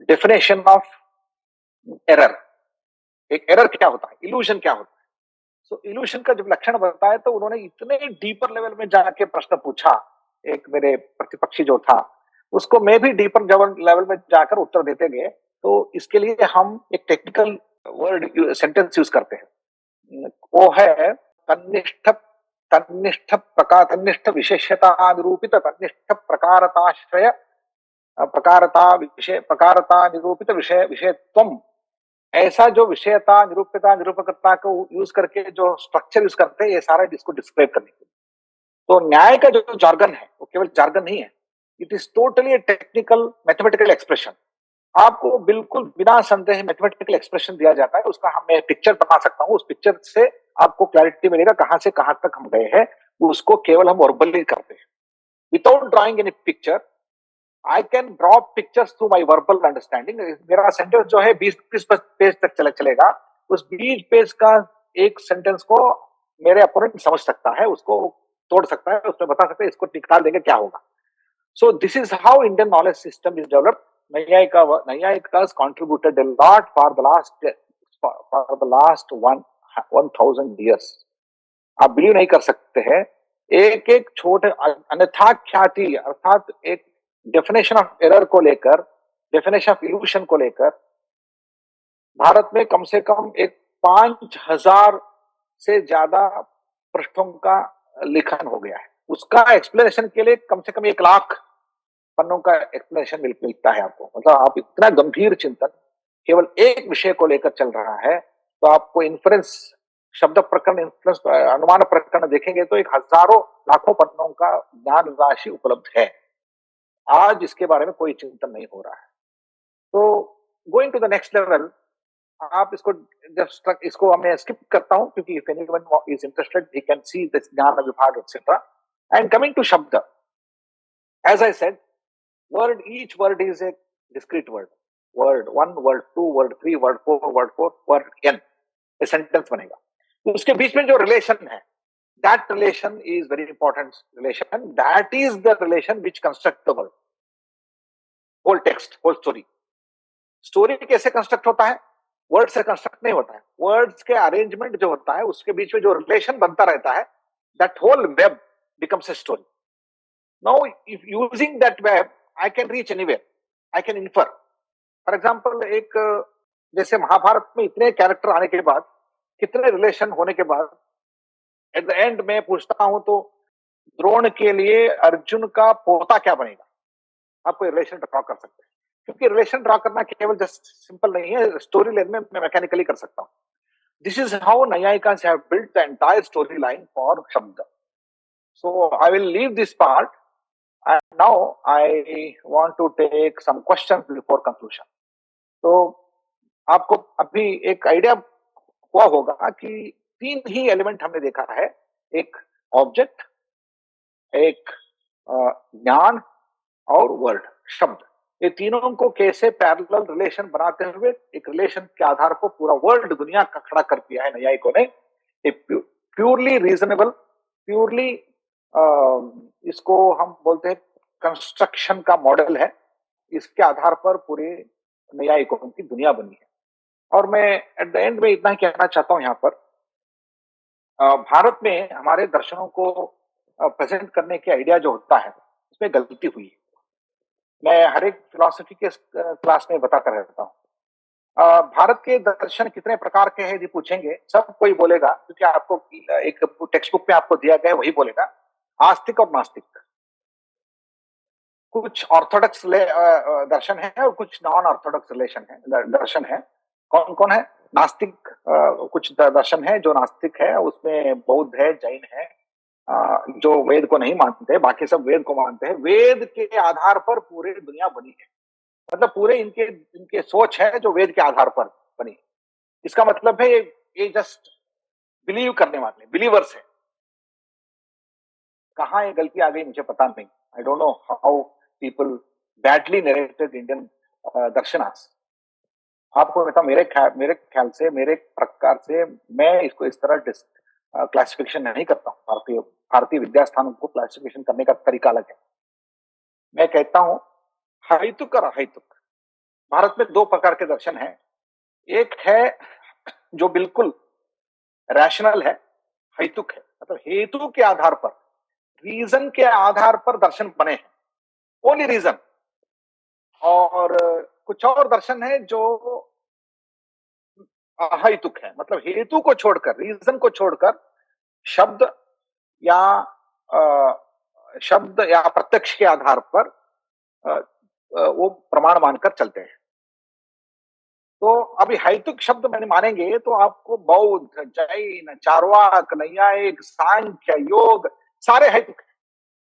डेफिनेशन ऑफ एरर। एक एरर क्या होता है, इल्यूजन क्या होता है। सो इल्यूशन का जब लक्षण बताया तो उन्होंने इतने डीपर लेवल में जाके प्रश्न पूछा, एक मेरे प्रतिपक्षी जो था उसको मैं भी डीपर लेवल में जाकर उत्तर देते गए। तो इसके लिए हम एक टेक्निकल वर्ड सेंटेंस यूज करते हैं, वो है तन्निष्ठ तन्निष्ठ विशेषता निरूपित तन्निष्ठ प्रकारताश्रय प्रकारता निरूपित विषय विषयत्वम। ऐसा जो विषयता निरूपिता निरूपकता को यूज करके जो स्ट्रक्चर यूज करते हैं ये सारा इसको डिस्क्राइब करने के लिए। तो न्याय का जो जार्गन है वो केवल जार्गन नहीं है, it is totally A technical mathematical expression. आपको बिल्कुल बिना संदेह मैथमेटिकल एक्सप्रेशन दिया जाता है, उसका हम मैं पिक्चर बना सकता हूँ, उस पिक्चर से आपको क्लैरिटी मिलेगा कहां से कहां तक हम गए हैं। उसको केवल हम वर्बली करते हैं without drawing any picture. I can draw pictures through my verbal understanding. मेरा सेंटेंस जो है 20 पेज तक चलेगा, उस 20 पेज का एक सेंटेंस को मेरे अपोनेंट समझ सकता है, उसको तोड़ सकता है, उसमें बता सकता है, इसको निकाल देंगे क्या होगा। So this is how Indian knowledge system is developed. Nayayika has contributed a lot for the last 1000 years. आप बिलीव नहीं कर सकते हैं, एक एक छोटे अन्यथा ख्याति अर्थात एक डेफिनेशन ऑफ एरर को लेकर, डेफिनेशन ऑफ इल्यूशन को लेकर भारत में कम से कम एक 5000 से ज्यादा पृष्ठों का लेखन हो गया है। उसका एक्सप्लेनेशन के लिए कम से कम 1 लाख पन्नों का एक्सप्लेनेशन मिलता है आपको। मतलब आप इतना गंभीर चिंतन केवल एक विषय को लेकर चल रहा है, तो आपको इन्फ्रेंस शब्द प्रकरण, इन्फ्रेंस अनुमान प्रकरण देखेंगे तो एक हजारों लाखों पन्नों का ज्ञान राशि उपलब्ध है। आज इसके बारे में कोई चिंतन नहीं हो रहा है। तो going to the next level, आप इसको जब इसको मैं स्किप करता हूं क्योंकि if anyone is interested he can see this ज्ञान विभाग एक्सेट्रा। एंड कमिंग टू शब्द, as I said, word, each word is a discrete word. Word 1, word 2, word 3, word 4, word n, a sentence बनेगा। तो उसके बीच में जो रिलेशन है, that relation is very important relation, that is the relation which construct the word, whole text, whole story। Story कैसे construct होता है? Word से कंस्ट्रक्ट नहीं होता है। वर्ड्स के अरेंजमेंट जो होता है उसके बीच में जो रिलेशन बनता रहता है, that whole web becomes a story। Now, if using that web, I can reach anywhere. I can infer. For example, एक जैसे महाभारत में इतने कैरेक्टर आने के बाद, कितने रिलेशन होने के बाद, एट द एंड में पूछता हूं तो द्रोण के लिए अर्जुन का पोता क्या बनेगा? आप कोई रिलेशन ड्रॉ कर सकते हैं, क्योंकि रिलेशन ड्रॉ करना केवल जस्ट सिंपल नहीं है, स्टोरी लाइन में मैं मैकेनिकली कर सकता हूं। This is how Naiyayikas have built the entire story line for shabda. So I will leave this part and now I want to take some questions before conclusion। तो आपको अभी एक आइडिया हुआ होगा कि 3 ही एलिमेंट हमने देखा है, एक ऑब्जेक्ट, एक ज्ञान और वर्ड शब्द। ये तीनों को कैसे पैरेलल रिलेशन बनाते हुए एक रिलेशन के आधार पर पूरा वर्ल्ड दुनिया का खड़ा कर दिया है न्यायिकों ने। एक प्योरली रीजनेबल, प्योरली इसको हम बोलते हैं कंस्ट्रक्शन का मॉडल है, इसके आधार पर पूरे न्यायिकों की दुनिया बनी है। और मैं एट द एंड में इतना ही कहना चाहता हूं, यहाँ पर भारत में हमारे दर्शनों को प्रेजेंट करने के आइडिया जो होता है उसमें गलती हुई है। मैं हर एक फिलॉसफी के क्लास में बताता रहता हूँ, भारत के दर्शन कितने प्रकार के हैं यदि पूछेंगे, सब कोई बोलेगा, क्योंकि आपको एक टेक्स्ट बुक में आपको दिया गया है वही बोलेगा, आस्तिक और नास्तिक। कुछ ऑर्थोडॉक्स दर्शन है और कुछ नॉन ऑर्थोडॉक्स रिलेशन है, दर्शन है। कौन कौन है? नास्तिक कुछ दर्शन है जो नास्तिक है, उसमें बौद्ध है, जैन है, जो वेद को नहीं मानते, बाकी सब वेद को मानते हैं। वेद के आधार पर पूरी दुनिया बनी है, मतलब पूरे इनके इनके सोच है जो वेद के आधार पर बनी है। इसका मतलब है ये जस्ट बिलीव करने वाले बिलीवर्स है। कहाँ ये गलती आ गई मुझे पता नहीं। I don't know how people badly narrated Indian darshanas. आपको बता, मेरे ख्याल से, मेरे प्रकार से मैं इसको इस तरह क्लासिफिकेशन नहीं करता हूँ। भारतीय भारतीय विद्यास्थानों को क्लासिफिकेशन करने का तरीका अलग है। मैं कहता हूँ हइतुक और अहैतुक। भारत में दो प्रकार के दर्शन हैं। एक है जो बिल्कुल रैशनल है, हइतुक है, मतलब हेतु के आधार पर, रीजन के आधार पर दर्शन बने हैं, ओनली रीजन। और कुछ और दर्शन है जो अहैतुक है, मतलब हेतु को छोड़कर, रीजन को छोड़कर शब्द या शब्द या प्रत्यक्ष के आधार पर वो प्रमाण मानकर चलते हैं। तो अभी हइतुक शब्द मैंने मानेंगे तो आपको बौद्ध, जैन, चारवाक, नैयायिक, सांख्य, योग सारे हइतुक हैं।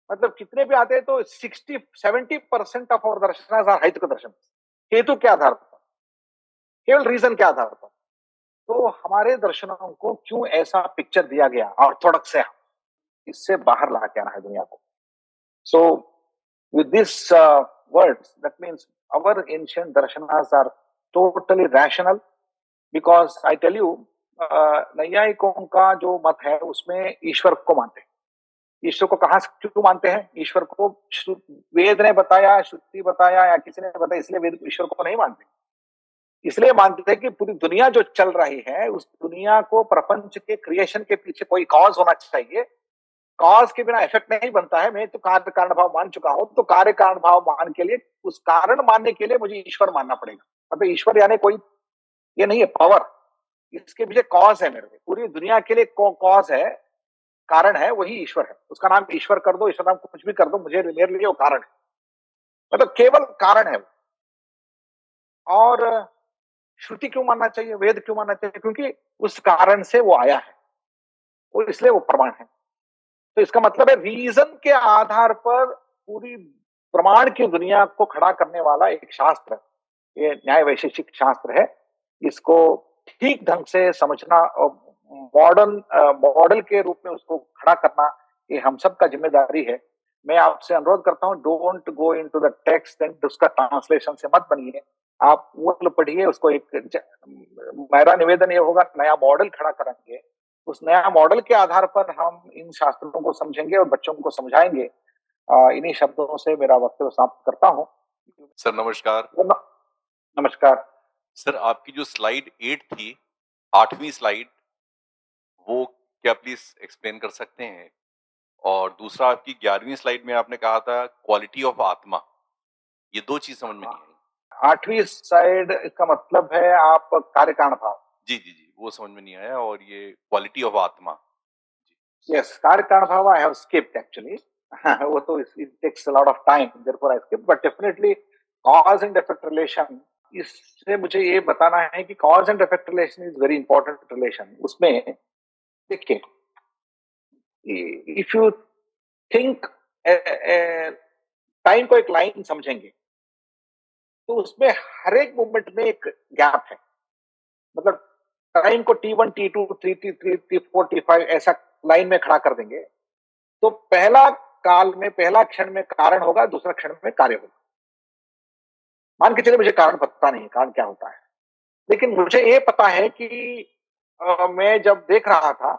मतलब कितने भी आते हैं तो 60-70% ऑफ आवर दर्शन आर हइतुक दर्शन, हेतु के आधार पर, केवल रीजन के आधार पर। तो हमारे दर्शनों को क्यों ऐसा पिक्चर दिया गया ऑर्थोडॉक्स से? इससे बाहर ला के आना है दुनिया को। So with this words that means our ancient darshanas are totally rational, because I tell you, नैयायिकों का जो मत है उसमें ईश्वर को मानते हैं। ईश्वर को कहां से क्यों मानते हैं? ईश्वर को वेद ने बताया, श्रुति बताया, या किसी ने बताया, इसलिए वेद ईश्वर को नहीं मानते। इसलिए मानते हैं कि पूरी दुनिया जो चल रही है उस दुनिया को, प्रपंच के क्रिएशन के पीछे कोई कॉज होना चाहिए। कॉज के बिना इफेक्ट नहीं बनता है। मैं तो कार्य कारण भाव मान चुका हूं, तो कार्य कारण भाव मान के लिए, उस कारण मानने के लिए मुझे ईश्वर मानना पड़ेगा। मतलब ईश्वर यानी कोई ये नहीं है पावर, इसके पीछे कॉज है। मेरे लिए पूरी दुनिया के लिए कॉज है, कारण है, वही ईश्वर है। उसका नाम ईश्वर कर दो, ईश्वर नाम कुछ भी कर दो, मुझे मेरे लिए वो कारण है, मतलब केवल कारण है वो। और श्रुति क्यों मानना चाहिए, वेद क्यों मानना चाहिए? क्योंकि उस कारण से वो आया है, वो इसलिए वो प्रमाण है। तो इसका मतलब है रीजन के आधार पर पूरी प्रमाण की दुनिया को खड़ा करने वाला एक शास्त्र, ये न्याय वैशेषिक शास्त्र है। इसको ठीक ढंग से समझना और मॉडल के रूप में उसको खड़ा करना, ये हम सब का जिम्मेदारी है। मैं आपसे अनुरोध करता हूँ, don't go into the text and उसका ट्रांसलेशन से मत बनिए। आप वो पढ़िए उसको। मेरा निवेदन ये होगा, नया मॉडल खड़ा करेंगे, उस नया मॉडल के आधार पर हम इन शास्त्रों को समझेंगे और बच्चों को समझाएंगे। इन्हीं शब्दों से मेरा वक्तव्य समाप्त करता हूँ। सर नमस्कार। नमस्कार सर, आपकी जो स्लाइड 8 थी, 8वीं स्लाइड, वो क्या प्लीज एक्सप्लेन कर सकते हैं? और दूसरा, आपकी 11वीं स्लाइड में आपने कहा था क्वालिटी ऑफ आत्मा, ये दो चीज समझ में नहीं आई। 8वीं साइड इसका मतलब है आप कार्य कारण भाव। जी जी जी, वो समझ में नहीं आया। और ये क्वालिटी ऑफ आत्मा, यस, कार्य कारण भाव आई हैव स्किप्ड एक्चुअली। वो तो it takes a lot of time, therefore I skip, but definitely cause and effect relation, इससे मुझे ये बताना है कि cause and effect relation is very important relation. उसमें देखिए, इफ यू थिंक टाइम को एक लाइन समझेंगे तो उसमें हर एक मूवमेंट में एक गैप है। मतलब टाइम को T1, T2, T3, T4, T5 ऐसा लाइन में खड़ा कर देंगे तो पहला काल में, पहला क्षण में कारण होगा, दूसरा क्षण में कार्य होगा। मान के चले मुझे कारण पता नहीं कारण क्या होता है, लेकिन मुझे ये पता है कि मैं जब देख रहा था,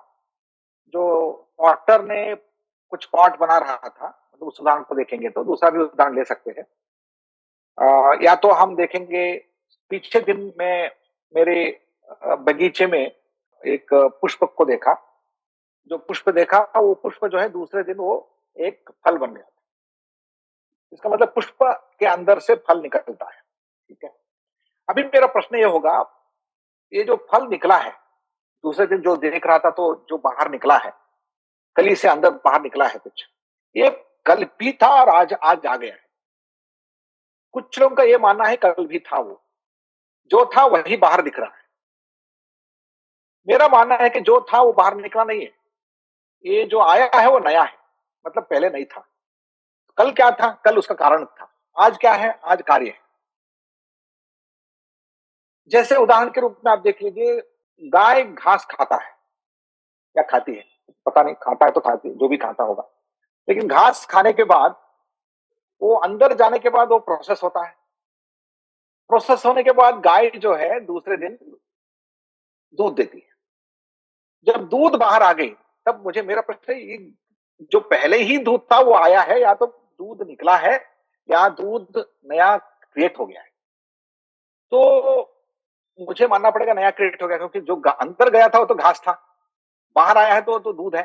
जो पॉटर ने कुछ पॉट बना रहा था, मतलब उस उदाहरण को देखेंगे तो दूसरा भी उदाहरण ले सकते हैं। या तो हम देखेंगे, पीछे दिन में मेरे बगीचे में एक पुष्प को देखा, जो पुष्प देखा वो पुष्प जो है दूसरे दिन वो एक फल बन गया। इसका मतलब पुष्प के अंदर से फल निकलता है, ठीक है। अभी मेरा प्रश्न ये होगा, ये जो फल निकला है दूसरे दिन जो देख रहा था, तो जो बाहर निकला है, कली से अंदर बाहर निकला है कुछ, ये कल भी था और आज आज आ गया है। कुछ लोगों का ये मानना है कल भी था, वो जो था वही बाहर दिख रहा है। मेरा मानना है कि जो था वो बाहर निकला नहीं है, ये जो आया है वो नया है, मतलब पहले नहीं था। कल क्या था? कल उसका कारण था। आज क्या है? आज कार्य है। जैसे उदाहरण के रूप में आप देख लीजिए, गाय घास खाता है या खाती है, पता नहीं, खाता है तो खाती है, जो भी खाता होगा। लेकिन घास खाने के बाद, वो अंदर जाने के बाद वो प्रोसेस होता है। प्रोसेस होने के बाद गाय जो है दूसरे दिन दूध देती है। जब दूध बाहर आ गई, तब मुझे मेरा प्रश्न है, ये जो पहले ही दूध था वो आया है, या तो दूध निकला है, या दूध नया क्रिएट हो गया है? तो मुझे मानना पड़ेगा नया क्रिएट हो गया, क्योंकि जो अंदर गया था वो तो घास था, बाहर आया है तो दूध है।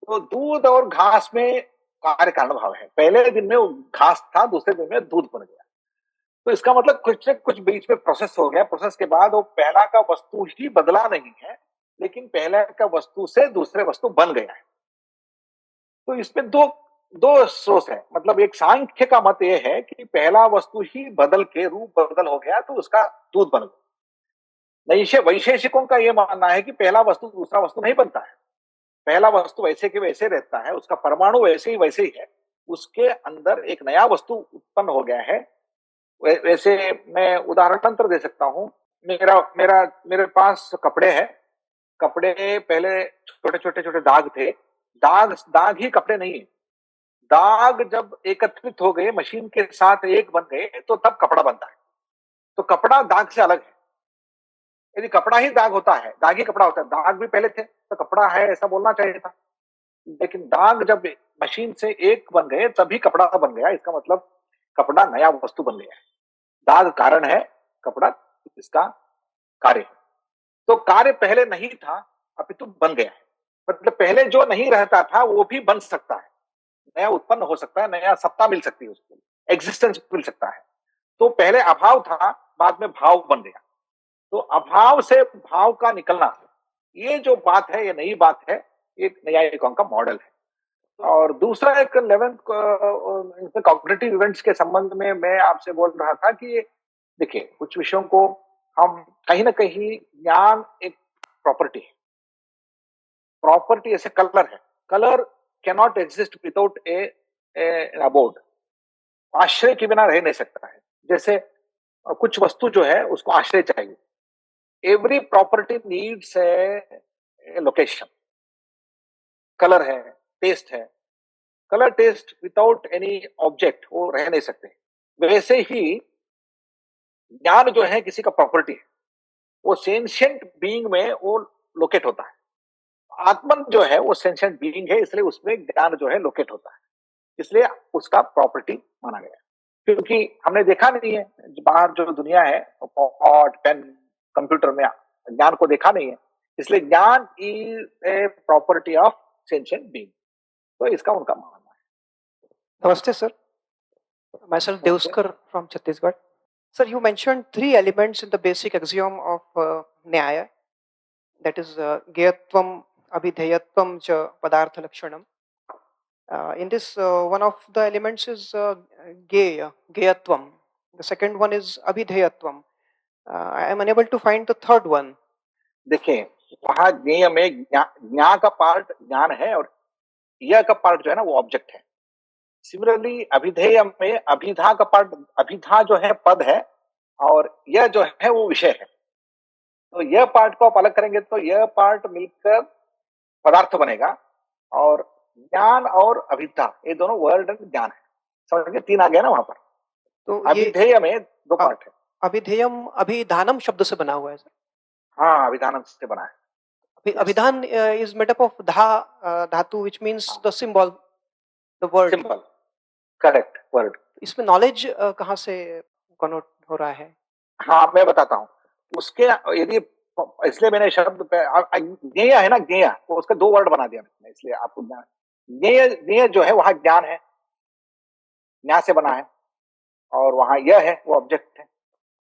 तो दूध और घास में कार्य कारण भाव है। पहले दिन में वो घास था, दूसरे दिन में दूध बन गया। तो इसका मतलब कुछ न कुछ बीच में प्रोसेस हो गया। प्रोसेस के बाद वो पहला का वस्तु ही बदला नहीं है, लेकिन पहले का वस्तु से दूसरे वस्तु बन गया है। तो इसमें दो दो सोच है। मतलब एक सांख्य का मत ये है कि पहला वस्तु ही बदल के रूप बदल हो गया, तो उसका दूध बन गया। नहीं, वैशेषिकों का यह मानना है कि पहला वस्तु दूसरा वस्तु नहीं बनता है। पहला वस्तु वैसे के वैसे रहता है, उसका परमाणु वैसे ही है, उसके अंदर एक नया वस्तु उत्पन्न हो गया है। वैसे मैं उदाहरण दे सकता हूँ। मेरा मेरा मेरे पास कपड़े हैं। कपड़े पहले छोटे छोटे छोटे दाग थे। दाग दाग ही कपड़े नहीं है। दाग जब एकत्रित हो गए, मशीन के साथ एक बन गए, तो तब कपड़ा बनता है। तो कपड़ा दाग से अलग है। यदि कपड़ा ही दाग होता है, दाग ही कपड़ा होता है, दाग भी पहले थे तो कपड़ा है ऐसा बोलना चाहिए था। लेकिन दाग जब मशीन से एक बन गए तभी कपड़ा बन गया। इसका मतलब कपड़ा नया वस्तु बन गया है। दाग कारण है, कपड़ा इसका कार्य है। तो कार्य पहले नहीं था, अपितु बन गया है। मतलब पहले जो नहीं रहता था वो भी बन सकता है, नया उत्पन्न हो सकता है, नया सत्ता मिल सकती है, उसको एग्जिस्टेंस मिल सकता है। तो पहले अभाव था, बाद में भाव बन गया। तो अभाव से भाव का निकलना, ये जो बात है, ये नई बात है, एक न्यायिकों का मॉडल है। और दूसरा एक 11th कॉग्निटिव इवेंट्स के संबंध में मैं आपसे बोल रहा था कि देखिए, कुछ विषयों को हम कहीं ना कहीं, ज्ञान एक प्रॉपर्टी है। प्रॉपर्टी ऐसे कलर है। Colour can not exist without a abode. आश्रय के बिना रह नहीं सकता है। जैसे कुछ वस्तु जो है उसको आश्रय चाहिए। Every property needs a location. Colour है, टेस्ट है। Colour taste without any object वो रह नहीं सकते। वैसे ही ज्ञान जो है किसी का प्रॉपर्टी है, वो सेंशियंट बीइंग में वो लोकेट होता है। आत्मन जो है वो सेंशियंट बीइंग है, इसलिए उसमें ज्ञान जो है लोकेट होता है। इसलिए उसका प्रॉपर्टी माना गया। क्योंकि हमने देखा नहीं है, बाहर जो दुनिया है, पॉट पेन कंप्यूटर में ज्ञान को देखा नहीं है। इसलिए ज्ञान is a property of sentient being. तो इसका उनका मानना है। Namaste, sir. Myself नमस्ते। Deoskar from Chhattisgarh. Sir, you mentioned three elements in the basic axiom of Nyaya, that is Gayatvam, Abhidhayatvam, cha Padartha Lakshanam. In this, one of the elements is Gayatvam. The second one is Abhidhayatvam. I am unable to find the third one. देखिए, वहां ज्ञेय में ज्ञा का part ज्ञान है, और यह का पार्ट जो है ना वो ऑब्जेक्ट है। सिमिलरली अभिधेय में अभिधा का पार्ट, अभिधा जो है पद है, और यह जो है वो विषय है। तो यह पार्ट को आप अलग करेंगे तो यह पार्ट मिलकर पदार्थ बनेगा। और ज्ञान और अभिधा, ये दोनों वर्ड एंड ज्ञान है। समझ गए? तीन आ गया ना वहां पर। तो ये अभिधेय में दो पार्ट है। अभिधेयम अभिधानम शब्द से बना हुआ है, सर। हाँ, अभिधान से बना है। Abhidhan is made up of dhatu, which means the symbol, the word. Simple, correct word. इसमें नॉलेज कहाँ से कन्वर्ट हो रहा है? हाँ, मैं बताता हूँ। उसके यदि, इसलिए मैंने शब्द ज्ञेय है ना, ज्ञेय, तो उसके दो वर्ड बना दिया मैंने, इसलिए आपको ज्ञान। ज्ञेय, ज्ञेय जो है वहां ज्ञान है, ज्ञान से बना है, और वहां यह है वो ऑब्जेक्ट है।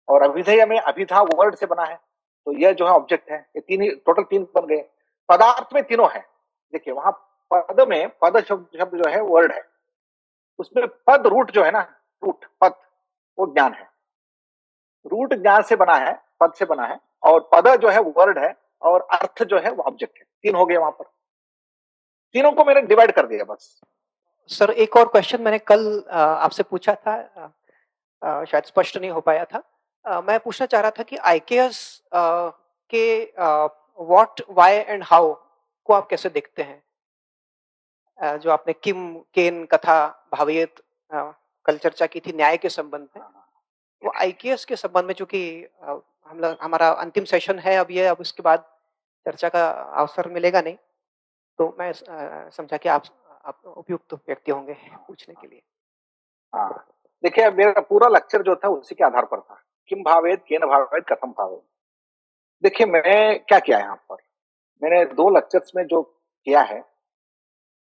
और अभिधेय में अभिधा वर्ड से बना है, तो यह जो है ऑब्जेक्ट है। ये तीन ही टोटल तीन बन गए। पदार्थ में तीनों है। देखिए वहां पद में पद शब्द जो है वर्ड है, उसमें पद रूट जो है ना, रूट पद वो ज्ञान है। रूट ज्ञान से बना है, पद से बना है, और पद जो है वर्ड है, और अर्थ जो है वो ऑब्जेक्ट है। तीन हो गए वहां पर। तीनों को मैंने डिवाइड कर दिया बस। सर एक और क्वेश्चन मैंने कल आपसे पूछा था, शायद स्पष्ट नहीं हो पाया था। मैं पूछना चाह रहा था कि आईकेएस के व्हाट, व्हाई एंड हाउ को आप कैसे देखते हैं? जो आपने किम केन कथा भावेत कल चर्चा की थी न्याय के संबंध में, वो आईकेएस के संबंध में, चूंकि हम लोग हमारा अंतिम सेशन है अब ये, अब उसके बाद चर्चा का अवसर मिलेगा नहीं, तो मैं समझा कि आप उपयुक्त व्यक्ति होंगे पूछने के लिए। हाँ, देखिए मेरा पूरा लेक्चर जो था उसी के आधार पर था, किम भावेत केन भावेत कथम भावेत। देखिए मैं क्या किया यहाँ पर, मैंने दो लेक्चर्स में जो किया है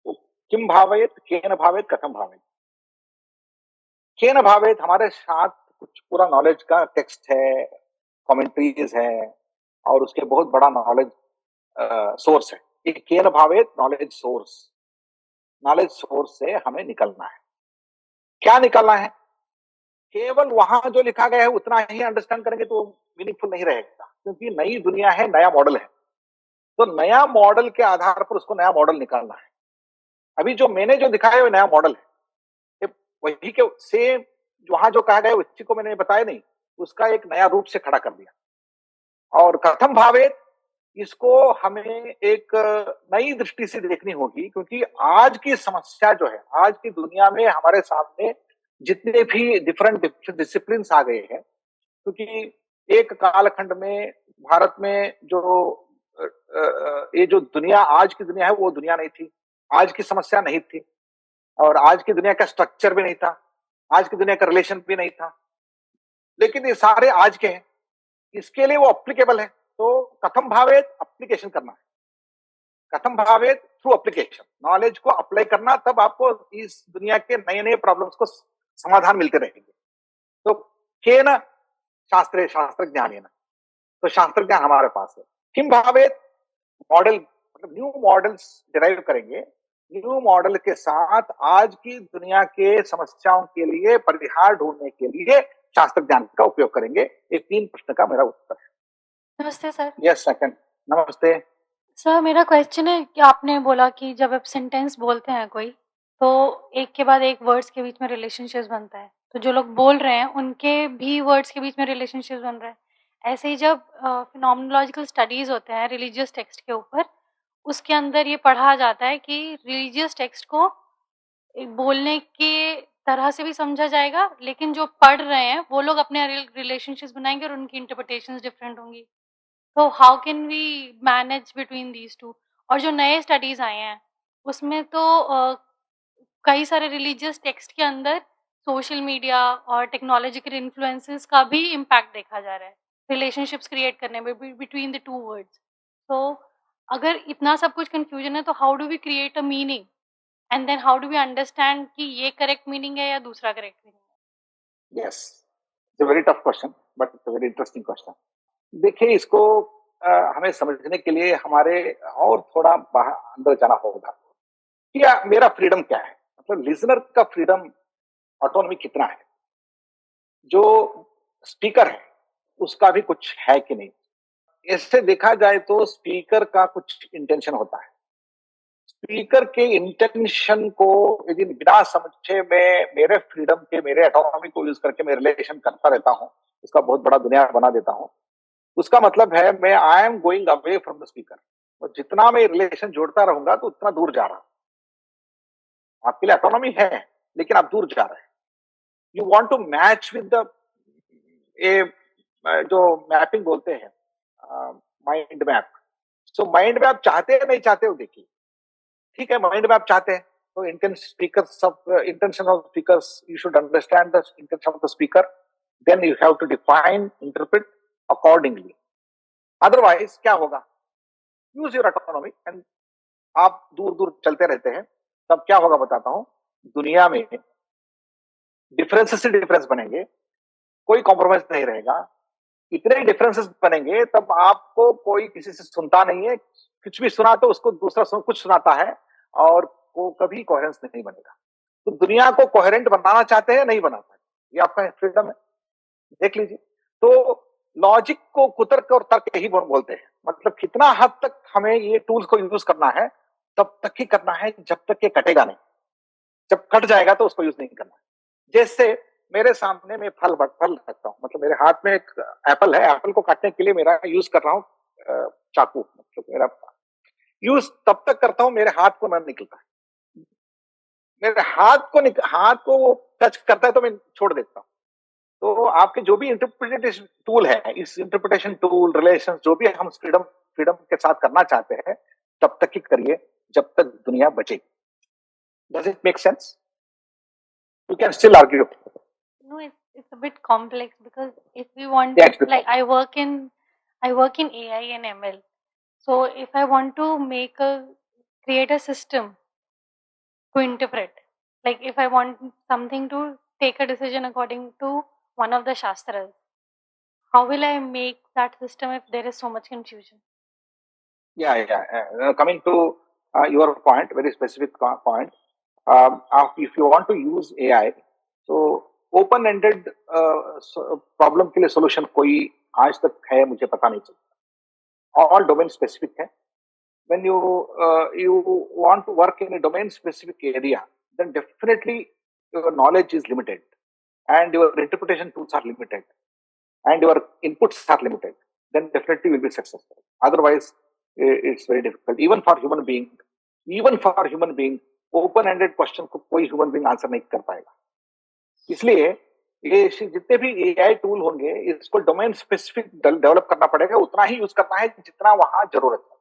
वो किम भावेत केन भावेत कथम भावेत। केन भावेत हमारे साथ कुछ पूरा नॉलेज का टेक्स्ट है, कमेंट्रीज है, और उसके बहुत बड़ा नॉलेज सोर्स है। एक केन भावेत नॉलेज सोर्स, नॉलेज सोर्स से हमें निकलना है। क्या निकलना है? केवल वहां जो लिखा गया है उतना ही अंडरस्टैंड करेंगे तो मीनिंगफुल नहीं रहेगा, क्योंकि नई दुनिया है, नया मॉडल है। तो नया मॉडल के आधार पर उसको नया मॉडल निकालना है। अभी जो मैंने जो दिखाया है वो नया मॉडल है, ये वही के सेम वहां जो कहा गया उसी को मैंने बताया नहीं, उसका एक नया रूप से खड़ा कर दिया। और कथम भावेत, इसको हमें एक नई दृष्टि से देखनी होगी, क्योंकि आज की समस्या जो है, आज की दुनिया में हमारे सामने जितने भी डिफरेंट डिसिप्लिन आ गए हैं, क्योंकि एक कालखंड में भारत में जो ये जो दुनिया आज की दुनिया है वो दुनिया नहीं थी, आज की समस्या नहीं थी, और आज की दुनिया का स्ट्रक्चर भी नहीं था, आज की दुनिया का रिलेशन भी नहीं था, लेकिन ये सारे आज के हैं, इसके लिए वो अप्लीकेबल है। तो कथम भावेत अप्लीकेशन करना है, कथम भावेत थ्रू एप्लीकेशन, नॉलेज को अप्लाई करना, तब आपको इस दुनिया के नए नए प्रॉब्लम्स को समाधान मिलते रहेंगे। तो के न शास्त्र शास्त्र ज्ञान है ना, तो शास्त्र ज्ञान हमारे पास है। किम भावेत मॉडल, मतलब न्यू मॉडल्स डिराइव करेंगे, न्यू मॉडल के साथ आज की दुनिया के समस्याओं के लिए परिहार ढूंढने के लिए शास्त्र ज्ञान का उपयोग करेंगे। ये तीन प्रश्न का मेरा उत्तर है। नमस्ते सर। यस सेकंड, नमस्ते सर मेरा क्वेश्चन है कि आपने बोला कि जब आप सेंटेंस बोलते हैं कोई, तो एक के बाद एक वर्ड्स के बीच में रिलेशनशिप्स बनता है, तो जो लोग बोल रहे हैं उनके भी वर्ड्स के बीच में रिलेशनशिप्स बन रहे हैं। ऐसे ही जब फिनोमेनोलॉजिकल स्टडीज होते हैं रिलीजियस टेक्स्ट के ऊपर, उसके अंदर ये पढ़ा जाता है कि रिलीजियस टेक्स्ट को एक बोलने के तरह से भी समझा जाएगा, लेकिन जो पढ़ रहे हैं वो लोग अपने रिलेशनशिप्स बनाएंगे और उनकी इंटरप्रिटेशंस डिफरेंट होंगी। तो how can we manage between these two? और जो नए स्टडीज आए हैं उसमें तो कई सारे रिलीजियस टेक्स्ट के अंदर सोशल मीडिया और टेक्नोलॉजिकल इन्फ्लुएंसेस का भी इम्पैक्ट देखा जा रहा है रिलेशनशिप्स क्रिएट करने में बिटवीन द टू वर्ड्स। तो अगर इतना सब कुछ कंफ्यूजन है तो how do we create a meaning, and then how do we understand कि ये करेक्ट मीनिंग है या दूसरा करेक्ट मीनिंग है? Yes, it's a very tough question but it's a very interesting question. देखिए इसको हमें समझने के लिए हमारे और थोड़ा बाहर अंदर जाना होगा कि मेरा फ्रीडम क्या है, मतलब लिसनर का फ्रीडम ऑटोनॉमी कितना है, जो स्पीकर है उसका भी कुछ है कि नहीं। इससे देखा जाए तो स्पीकर का कुछ इंटेंशन होता है, स्पीकर के इंटेंशन को यदि बिना समझे मैं मेरे फ्रीडम के, मेरे ऑटोनॉमी को यूज करके मैं रिलेशन करता रहता हूं, उसका बहुत बड़ा दुनिया बना देता हूं, उसका मतलब है मैं I am going away from the speaker. और जितना मैं रिलेशन जोड़ता रहूंगा तो उतना दूर जा रहा हूं। आपके लिए ऑटोनॉमी है लेकिन आप दूर जा रहे हैं। You want to match with the जो मैपिंग बोलते हैं, mind map. So mind map चाहते हैं नहीं चाहते हो, देखिए ठीक है, माइंड मैप चाहते हैं तो intention of speakers you should understand the intention of the speaker, then you have to define interpret accordingly. Otherwise क्या होगा, यूज योर ऑटोनॉमी एंड आप दूर दूर चलते रहते हैं, तब क्या होगा बताता हूं। दुनिया में डिफरेंस से डिफरेंस बनेंगे, कोई कॉम्प्रोमाइज नहीं रहेगा, इतने डिफरेंसेस बनेंगे तब आपको कोई किसी से सुनता नहीं है, कुछ भी सुना तो उसको दूसरा कुछ सुनाता है, और वो कभी कोहेरेंस नहीं बनेगा। तो दुनिया को कोहेरेंट बनाना चाहते हैं, नहीं बनाना है, ये आपका फ्रीडम है, देख लीजिए। तो लॉजिक को कुतर्क और तर्क ही बोलते हैं, मतलब कितना हद तक हमें ये टूल्स को यूज करना है, तब तक ही करना है जब तक ये कटेगा नहीं। जब कट जाएगा तो उसको यूज नहीं करना है। जैसे मेरे सामने मैं फल रखता हूँ, मतलब मेरे हाथ में एक एप्पल है, एप्पल को काटने के लिए मेरा यूज कर रहा हूँ चाकू, मतलब मेरा यूज तब तक करता हूँ मेरे हाथ को न निकलता है, मेरे हाथ को वो टच करता है तो मैं छोड़ देता हूँ। तो आपके जो भी इंटरप्रिटेशन टूल है, इस इंटरप्रिटेशन टूल रिलेशन जो भी हम फ्रीडम फ्रीडम के साथ करना चाहते हैं, तब तक ही करिए जब तक दुनिया बचे। Does it make sense? You can still argue. No, it's a bit complex because if we want Yeah, it's to, bit like I work in AI and ML. So if I want to create a system to interpret, like if I want something to take a decision according to one of the shastras, how will I make that system if there is so much confusion? Coming to your point, very specific point. If you want to use AI, तो open ended problem के लिए solution कोई आज तक है मुझे पता नहीं चलता, ऑल डोमेन स्पेसिफिक है। when you want to work in a domain specific area, then definitely your knowledge is limited and your interpretation tools are limited and your inputs are limited, then definitely will be successful. Otherwise it's very difficult even for human being open ended question को कोई human being answer नहीं कर पाएगा। इसलिए ये जितने भी AI tool होंगे, इसको डोमेन स्पेसिफिक डेवलप करना पड़ेगा, उतना ही यूज करना है जितना वहां जरूरत है।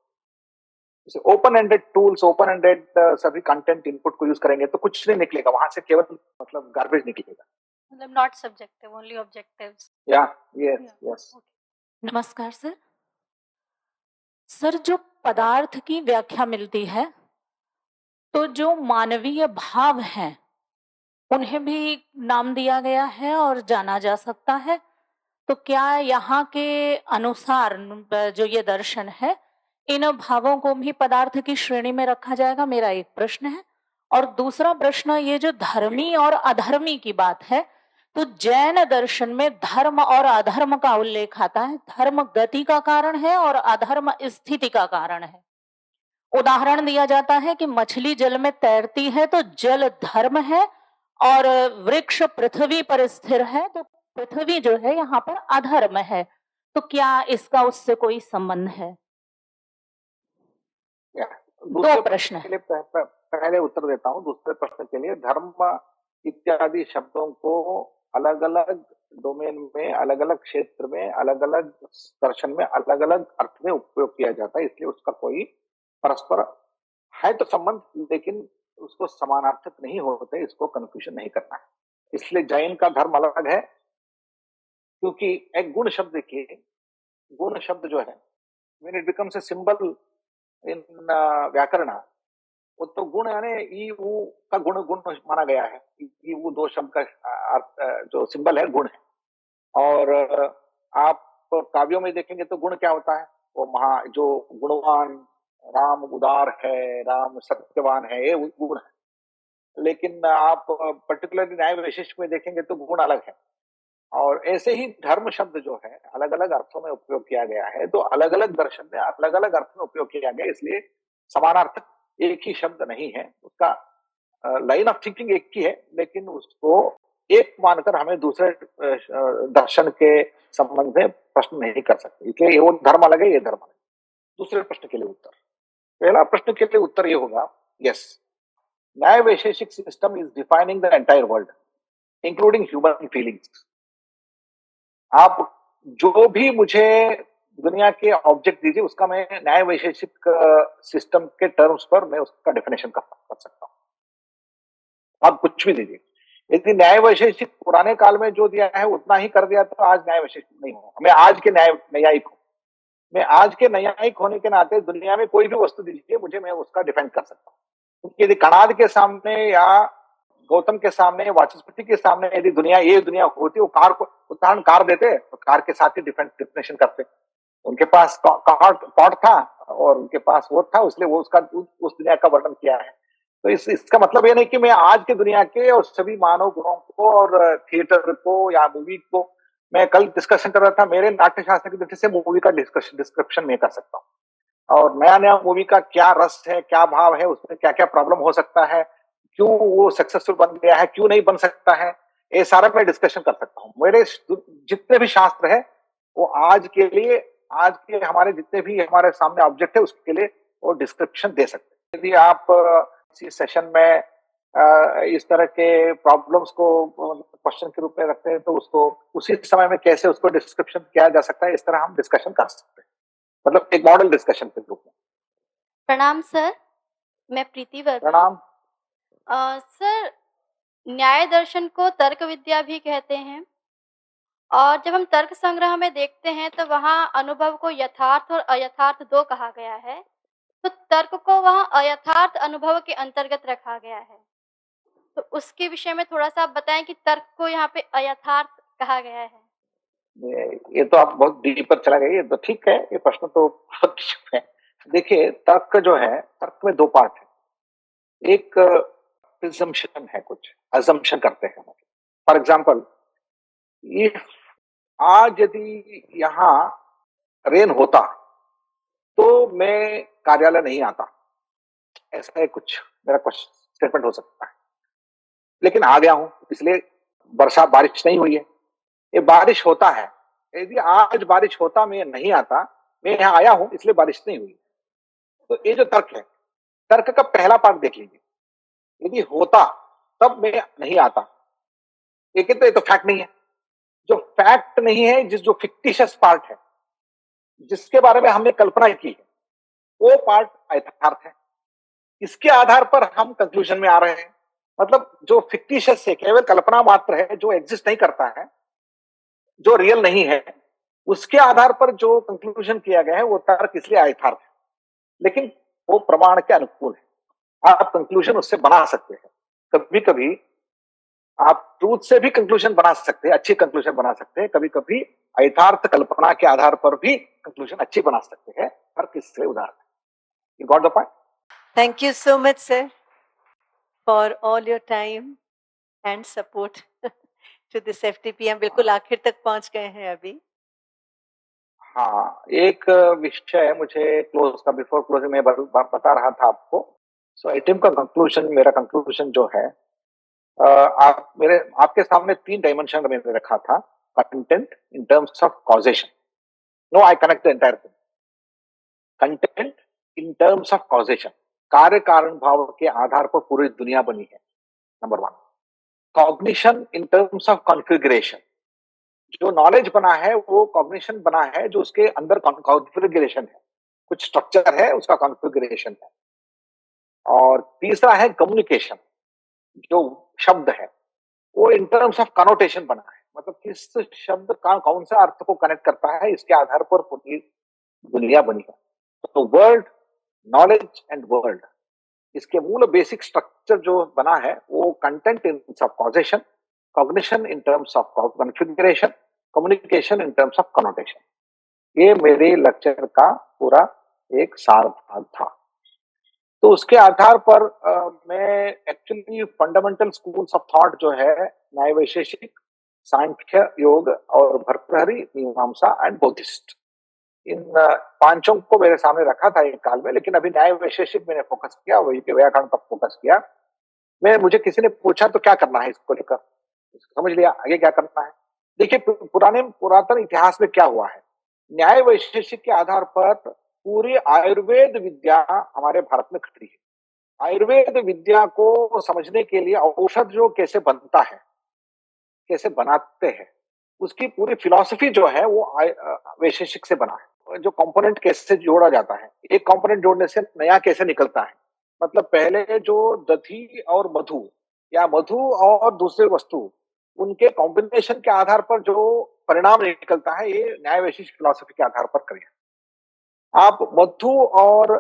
जैसे open ended tools, open ended सभी कंटेंट इनपुट को यूज करेंगे तो कुछ नहीं निकलेगा वहां से, केवल मतलब गार्बेज निकलेगा। मतलब not subjective, only objectives. Yes. नमस्कार सर। सर, जो पदार्थ की व्याख्या मिलती है तो जो मानवीय भाव हैं उन्हें भी नाम दिया गया है और जाना जा सकता है, तो क्या यहाँ के अनुसार जो ये दर्शन है, इन भावों को भी पदार्थ की श्रेणी में रखा जाएगा? मेरा एक प्रश्न है। और दूसरा प्रश्न, ये जो धर्मी और अधर्मी की बात है, तो जैन दर्शन में धर्म और अधर्म का उल्लेख आता है। धर्म गति का कारण है और अधर्म स्थिति का कारण है। उदाहरण दिया जाता है कि मछली जल में तैरती है तो जल धर्म है, और वृक्ष पृथ्वी पर स्थिर है तो पृथ्वी जो है यहाँ पर अधर्म है। तो क्या इसका उससे कोई संबंध है? दो प्रश्न है। पहले उत्तर देता हूँ। दूसरे प्रश्न के लिए, धर्म इत्यादि शब्दों को अलग अलग डोमेन में, अलग अलग क्षेत्र में, अलग अलग दर्शन में अलग अलग अर्थ में उपयोग किया जाता है, इसलिए उसका कोई परस्पर है तो संबंध, लेकिन उसको समानार्थक नहीं होते, इसको कंफ्यूजन नहीं करना है। इसलिए जैन का धर्म अलग है, क्योंकि एक गुण शब्द देखिए, गुण शब्द जो है, when it becomes a symbol इन व्याकरण, वो तो गुण यानी ई ऊ का गुण माना गया है। ई ऊ दो शब्द का जो सिंबल है गुण है। और आप काव्यों में देखेंगे तो गुण क्या होता है, वो जो गुणवान, राम उदार है, राम सत्यवान है, ये गुण है। लेकिन आप पर्टिकुलरली न्याय वैशेषिक में देखेंगे तो गुण अलग है। और ऐसे ही धर्म शब्द जो है अलग अलग अर्थों में उपयोग किया गया है, तो अलग अलग दर्शन में अलग अलग अर्थ में उपयोग किया गया, इसलिए समानार्थक एक ही शब्द नहीं है। उसका लाइन ऑफ थिंकिंग एक ही है, लेकिन उसको एक मानकर हमें दूसरे दर्शन के संबंध में प्रश्न नहीं कर सकते, इसलिए वो धर्म अलग है, ये धर्म अलग है। दूसरे प्रश्न के लिए उत्तर, पहला प्रश्न के लिए उत्तर ये होगा, yes, Nyaya Vaisheshika system is defining the entire world including human feelings. आप जो भी मुझे दुनिया के ऑब्जेक्ट दीजिए, उसका मैं न्याय वैशेषिक सिस्टम के टर्म्स पर मैं उसका डेफिनेशन कर सकता हूं। आप कुछ भी दीजिए, यदि न्याय वैशेषिक पुराने काल में जो दिया है उतना ही कर दिया तो आज न्याय वैशेषिक नहीं होगा। मैं आज के न्यायिक हूं, मैं आज के न्यायिक होने के नाते दुनिया में कोई भी वस्तु दीजिए मुझे, मैं उसका डिफेंड कर सकता हूं। यदि कणाद के सामने या गौतम के सामने, वाचस्पति के सामने यदि ये दुनिया होती, वो कार को उदाहरण कार देते तो कार के साथ ही डिफरेंट डिफिनेशन करते। उनके पास कॉर्ड था और उनके पास वो था, इसलिए वो उस दुनिया का वर्णन किया है। तो इसका मतलब ये नहीं कि मैं आज के दुनिया के और सभी मानव गुणों को और थिएटर को या मूवी को, मैं कल डिस्कशन कर रहा था, मेरे नाट्य शास्त्र की दृष्टि से मूवी का डिस्क्रिप्शन नहीं कर सकता, और नया नया मूवी का क्या रस है, क्या भाव है, उसमें क्या क्या प्रॉब्लम हो सकता है, क्यों वो सक्सेसफुल बन गया है, क्यों नहीं बन सकता है, ये सारा मैं डिस्कशन कर सकता हूँ। मेरे जितने भी शास्त्र है वो आज के लिए, आज के हमारे जितने भी हमारे सामने ऑब्जेक्ट है उसके लिए वो डिस्क्रिप्शन दे सकते हैं। यदि आप इसी सेशन में इस तरह के प्रॉब्लम्स को क्वेश्चन के रूप में रखते हैं तो उसको उसी समय में कैसे उसको डिस्क्रिप्शन किया जा सकता है, इस तरह हम डिस्कशन कर सकते हैं, मतलब एक मॉडल डिस्कशन के रूप में। प्रणाम सर, मैं प्रीति वर्मा। प्रणाम। सर, न्याय दर्शन को तर्क विद्या भी कहते हैं, और जब हम तर्क संग्रह में देखते हैं तो वहाँ अनुभव को यथार्थ और अयथार्थ दो कहा गया है, तो तर्क को वहाँ अयथार्थ अनुभव के अंतर्गत रखा गया है। तो उसके विषय में थोड़ा सा आप बताएं कि तर्क को यहाँ पे अयथार्थ कहा गया है। ये तो आप बहुत डीप पर चला गए, ये तो ठीक है, ये प्रश्न तो बहुत डीप है। देखिए, तर्क जो है, तर्क में दो पार्ट है। एक प्रिजम्पशन है, कुछ अजम्पशन करते हैं। फॉर एग्जाम्पल, इफ आज यदि यहाँ रेन होता तो मैं कार्यालय नहीं आता, ऐसा है कुछ मेरा क्वेश्चन स्टेटमेंट हो सकता है। लेकिन आ गया हूं इसलिए बारिश नहीं हुई है। ये बारिश होता है, यदि आज बारिश होता मैं नहीं आता, मैं यहाँ आया हूं इसलिए बारिश नहीं हुई। तो ये जो तर्क है, तर्क का पहला पार्ट देख लीजिए, यदि होता तब मैं नहीं आता, लेकिन तो ये तो फैक्ट नहीं है। जो फैक्ट नहीं है, जो फिक्टिशियस पार्ट है, जिसके बारे में हमने कल्पना की है, वो पार्ट यथार्थ है। इसके आधार पर हम कंक्लूजन में आ रहे हैं। मतलब जो फिक्टिशियस है, केवल कल्पना मात्र है, जो एग्जिस्ट नहीं करता है, जो रियल नहीं है, उसके आधार पर जो कंक्लूजन किया गया है वो तर्क इसलिए यथार्थ है, लेकिन वो प्रमाण के अनुकूल है। आप कंक्लूजन उससे बना सकते हैं। कभी कभी आप ट्रूथ से भी कंक्लूजन बना सकते हैं, अच्छी कंक्लूजन बना सकते हैं। कभी कभी यथार्थ कल्पना के आधार पर भी कंक्लूजन अच्छी बना सकते हैं। तर्क इससे उदाहरण है। You got the point? Thank you so much, sir, for all your time and support to this FTP. हम बिल्कुल आखिर तक पहुंच गए हैं अभी। हाँ, एक विषय मुझे क्लोज का, बिफोर क्लोजिंग में बता रहा था आपको। सो आइटम का कंक्लूजन, मेरा कंक्लूजन जो है, आपके सामने 3 डायमेंशन मैंने रखा था। Content in terms of causation, no I connect the entire thing. Content in terms of causation, कार्य कारण भाव के आधार पर पूरी दुनिया बनी है, number 1। Cognition in terms of configuration, जो नॉलेज बना है वो कॉग्निशन बना है, जो उसके अंदर कॉन्फ़िगरेशन है, कुछ स्ट्रक्चर है, उसका कॉन्फ़िगरेशन है। और तीसरा है कम्युनिकेशन, जो शब्द है वो इन टर्म्स ऑफ कनोटेशन बना है, मतलब किस शब्द का कौन सा अर्थ को कनेक्ट करता है, इसके आधार पर पूरी दुनिया बनी है। तो वर्ल्ड, नॉलेज एंड वर्ल्ड, इसके मूल बेसिक स्ट्रक्चर जो बना है वो content in terms of causation, cognition in terms of configuration, communication in terms of connotation. ये मेरे लेक्चर का पूरा एक सार भाग था। तो उसके आधार पर मैं actually fundamental schools of thought जो है, न्याय वैशेषिक, सांख्य योग और भर्तृहरि, मीमांसा एंड बुद्धिस्ट, इन 5 को मेरे सामने रखा था एक काल में। लेकिन अभी न्याय वैशेषिक मैंने फोकस किया, वही के व्याकरण पर फोकस किया। मुझे किसी ने पूछा तो क्या करना है इसको लेकर, समझ लिया आगे क्या करना है। देखिए, पुरातन इतिहास में क्या हुआ है, न्याय वैशेषिक के आधार पर पूरी आयुर्वेद विद्या हमारे भारत में खड़ी है। आयुर्वेद विद्या को समझने के लिए औषध जो कैसे बनता है, कैसे बनाते हैं, उसकी पूरी फिलॉसफी जो है वो वैशेषिक से बना है। जो कंपोनेंट कैसे जोड़ा जाता है, एक कंपोनेंट जोड़ने से नया कैसे निकलता है, मतलब पहले जो दधी और मधु या मधु और दूसरे वस्तु, उनके कॉम्बिनेशन के आधार पर जो परिणाम निकलता है, ये न्याय वैशेषिक फिलॉसफी के आधार पर करें। आप मधु और,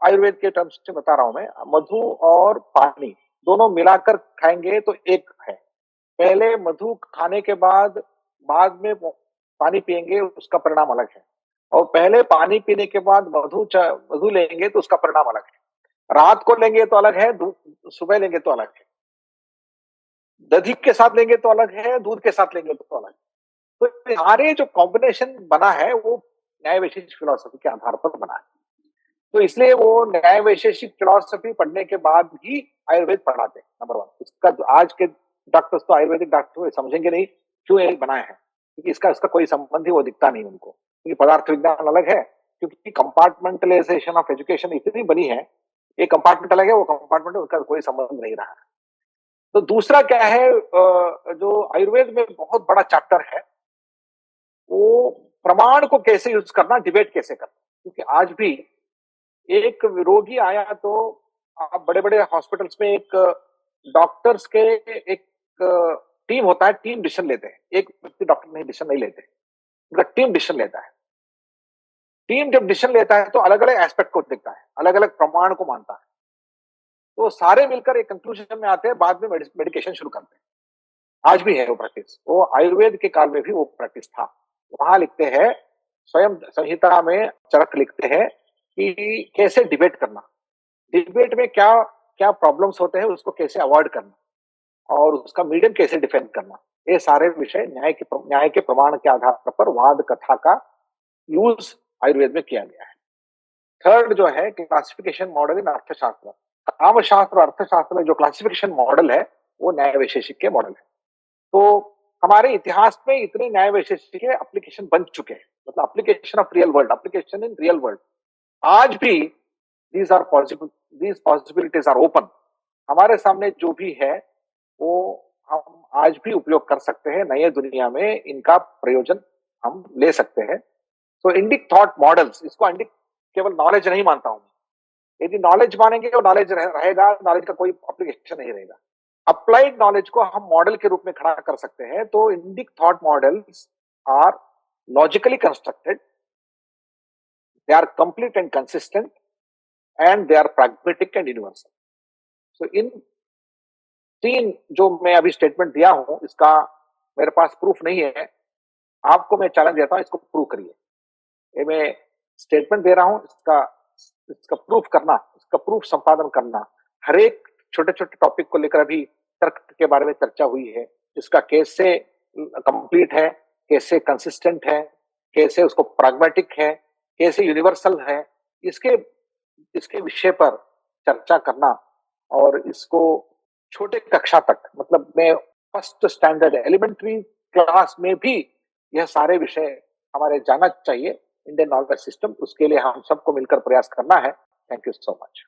आयुर्वेद के टर्म्स से बता रहा हूं मैं, मधु और पानी दोनों मिलाकर खाएंगे तो एक है। पहले मधु खाने के बाद में पानी पिएंगे उसका परिणाम अलग है, और पहले पानी पीने के बाद मधु लेंगे तो उसका परिणाम अलग है। रात को लेंगे तो अलग है, सुबह लेंगे तो अलग है, दही के साथ लेंगे तो अलग है, दूध के साथ लेंगे तो अलग है। तो सारे जो कॉम्बिनेशन बना है वो न्याय वैशेषिक फिलॉसफी के आधार पर बना है। तो इसलिए वो न्याय वैशेषिक फिलॉसफी पढ़ने के बाद ही आयुर्वेद पढ़ाते हैं, नंबर 1। इसका आज के डॉक्टर्स तो आयुर्वेदिक डॉक्टर समझेंगे नहीं क्यों ये बनाए हैं, क्योंकि इसका कोई संबंध ही वो दिखता नहीं उनको, क्योंकि पदार्थ विज्ञान अलग है, क्योंकि कंपार्टमेंटलाइजेशन ऑफ एजुकेशन इतनी बनी है, एक कंपार्टमेंट अलग है, वो कंपार्टमेंट उसका कोई संबंध नहीं रहा है। तो दूसरा क्या है, जो आयुर्वेद में बहुत बड़ा चैप्टर है वो प्रमाण को कैसे यूज करना, डिबेट कैसे करना। क्योंकि आज भी एक रोगी आया तो आप बड़े बड़े हॉस्पिटल्स में एक डॉक्टर्स के एक टीम होता है, टीम डिसीजन लेते हैं, एक व्यक्ति डॉक्टर नहीं डिसीजन नहीं लेते, उनका टीम डिसीजन लेता है। टीम जब डिसीजन लेता है तो अलग अलग एस्पेक्ट को देखता है, अलग अलग प्रमाण को मानता है, तो सारे मिलकर एक कंक्लूजन में आते हैं, बाद में मेडिकेशन शुरू करते हैं। आज भी है वो प्रैक्टिस, वो आयुर्वेद के काल में भी वो प्रैक्टिस था। वहां लिखते हैं, स्वयं संहिता में चरक लिखते हैं कि कैसे डिबेट करना, डिबेट में क्या क्या प्रॉब्लम्स होते हैं, उसको कैसे अवॉइड करना और उसका मीडियम कैसे डिफेंड करना, ये सारे विषय न्याय के प्रमाण के आधार पर वाद कथा का यूज आयुर्वेद में किया गया है। थर्ड जो है क्लासिफिकेशन मॉडल इन अर्थशास्त्र, कामशास्त्र और अर्थशास्त्र में जो क्लासिफिकेशन मॉडल है वो न्याय वैशेषिक के मॉडल है। तो हमारे इतिहास में इतने न्याय वैशेषिक के एप्लीकेशन बन चुके हैं, मतलब application of real world, application in real world. आज भी these possibilities are open। हमारे सामने जो भी है वो हम आज भी उपयोग कर सकते हैं, नए दुनिया में इनका प्रयोजन हम ले सकते हैं। तो इंडिक थॉट मॉडल्स, इसको इंडिक केवल नॉलेज नहीं मानता हूं, यदि नॉलेज मानेंगे तो नॉलेज रहेगा, नॉलेज का कोई एप्लीकेशन नहीं रहेगा। अप्लाइड नॉलेज को हम मॉडल के रूप में खड़ा कर सकते हैं। तो Indic thought models are logically constructed, they are complete and consistent and they are pragmatic and universal. So in 3 जो मैं अभी स्टेटमेंट दिया हूं, इसका मेरे पास प्रूफ नहीं है, आपको मैं चैलेंज देता हूं, इसको प्रूव करिए। ये मैं स्टेटमेंट दे रहा हूं, इसका प्रूफ करना, इसका प्रूफ संपादन करना। हर एक छोटे छोटे टॉपिक को लेकर अभी तर्क के बारे में चर्चा हुई है, इसका कैसे कंप्लीट है, कैसे कंसिस्टेंट है, कैसे उसको प्रैग्मेटिक है, कैसे यूनिवर्सल है, इसके विषय पर चर्चा करना और इसको छोटे कक्षा तक, मतलब मैं फर्स्ट स्टैंडर्ड एलिमेंट्री क्लास में भी यह सारे विषय हमारे जाना चाहिए, इंडियन नॉलेज सिस्टम। उसके लिए हम सबको मिलकर प्रयास करना है। Thank you so much.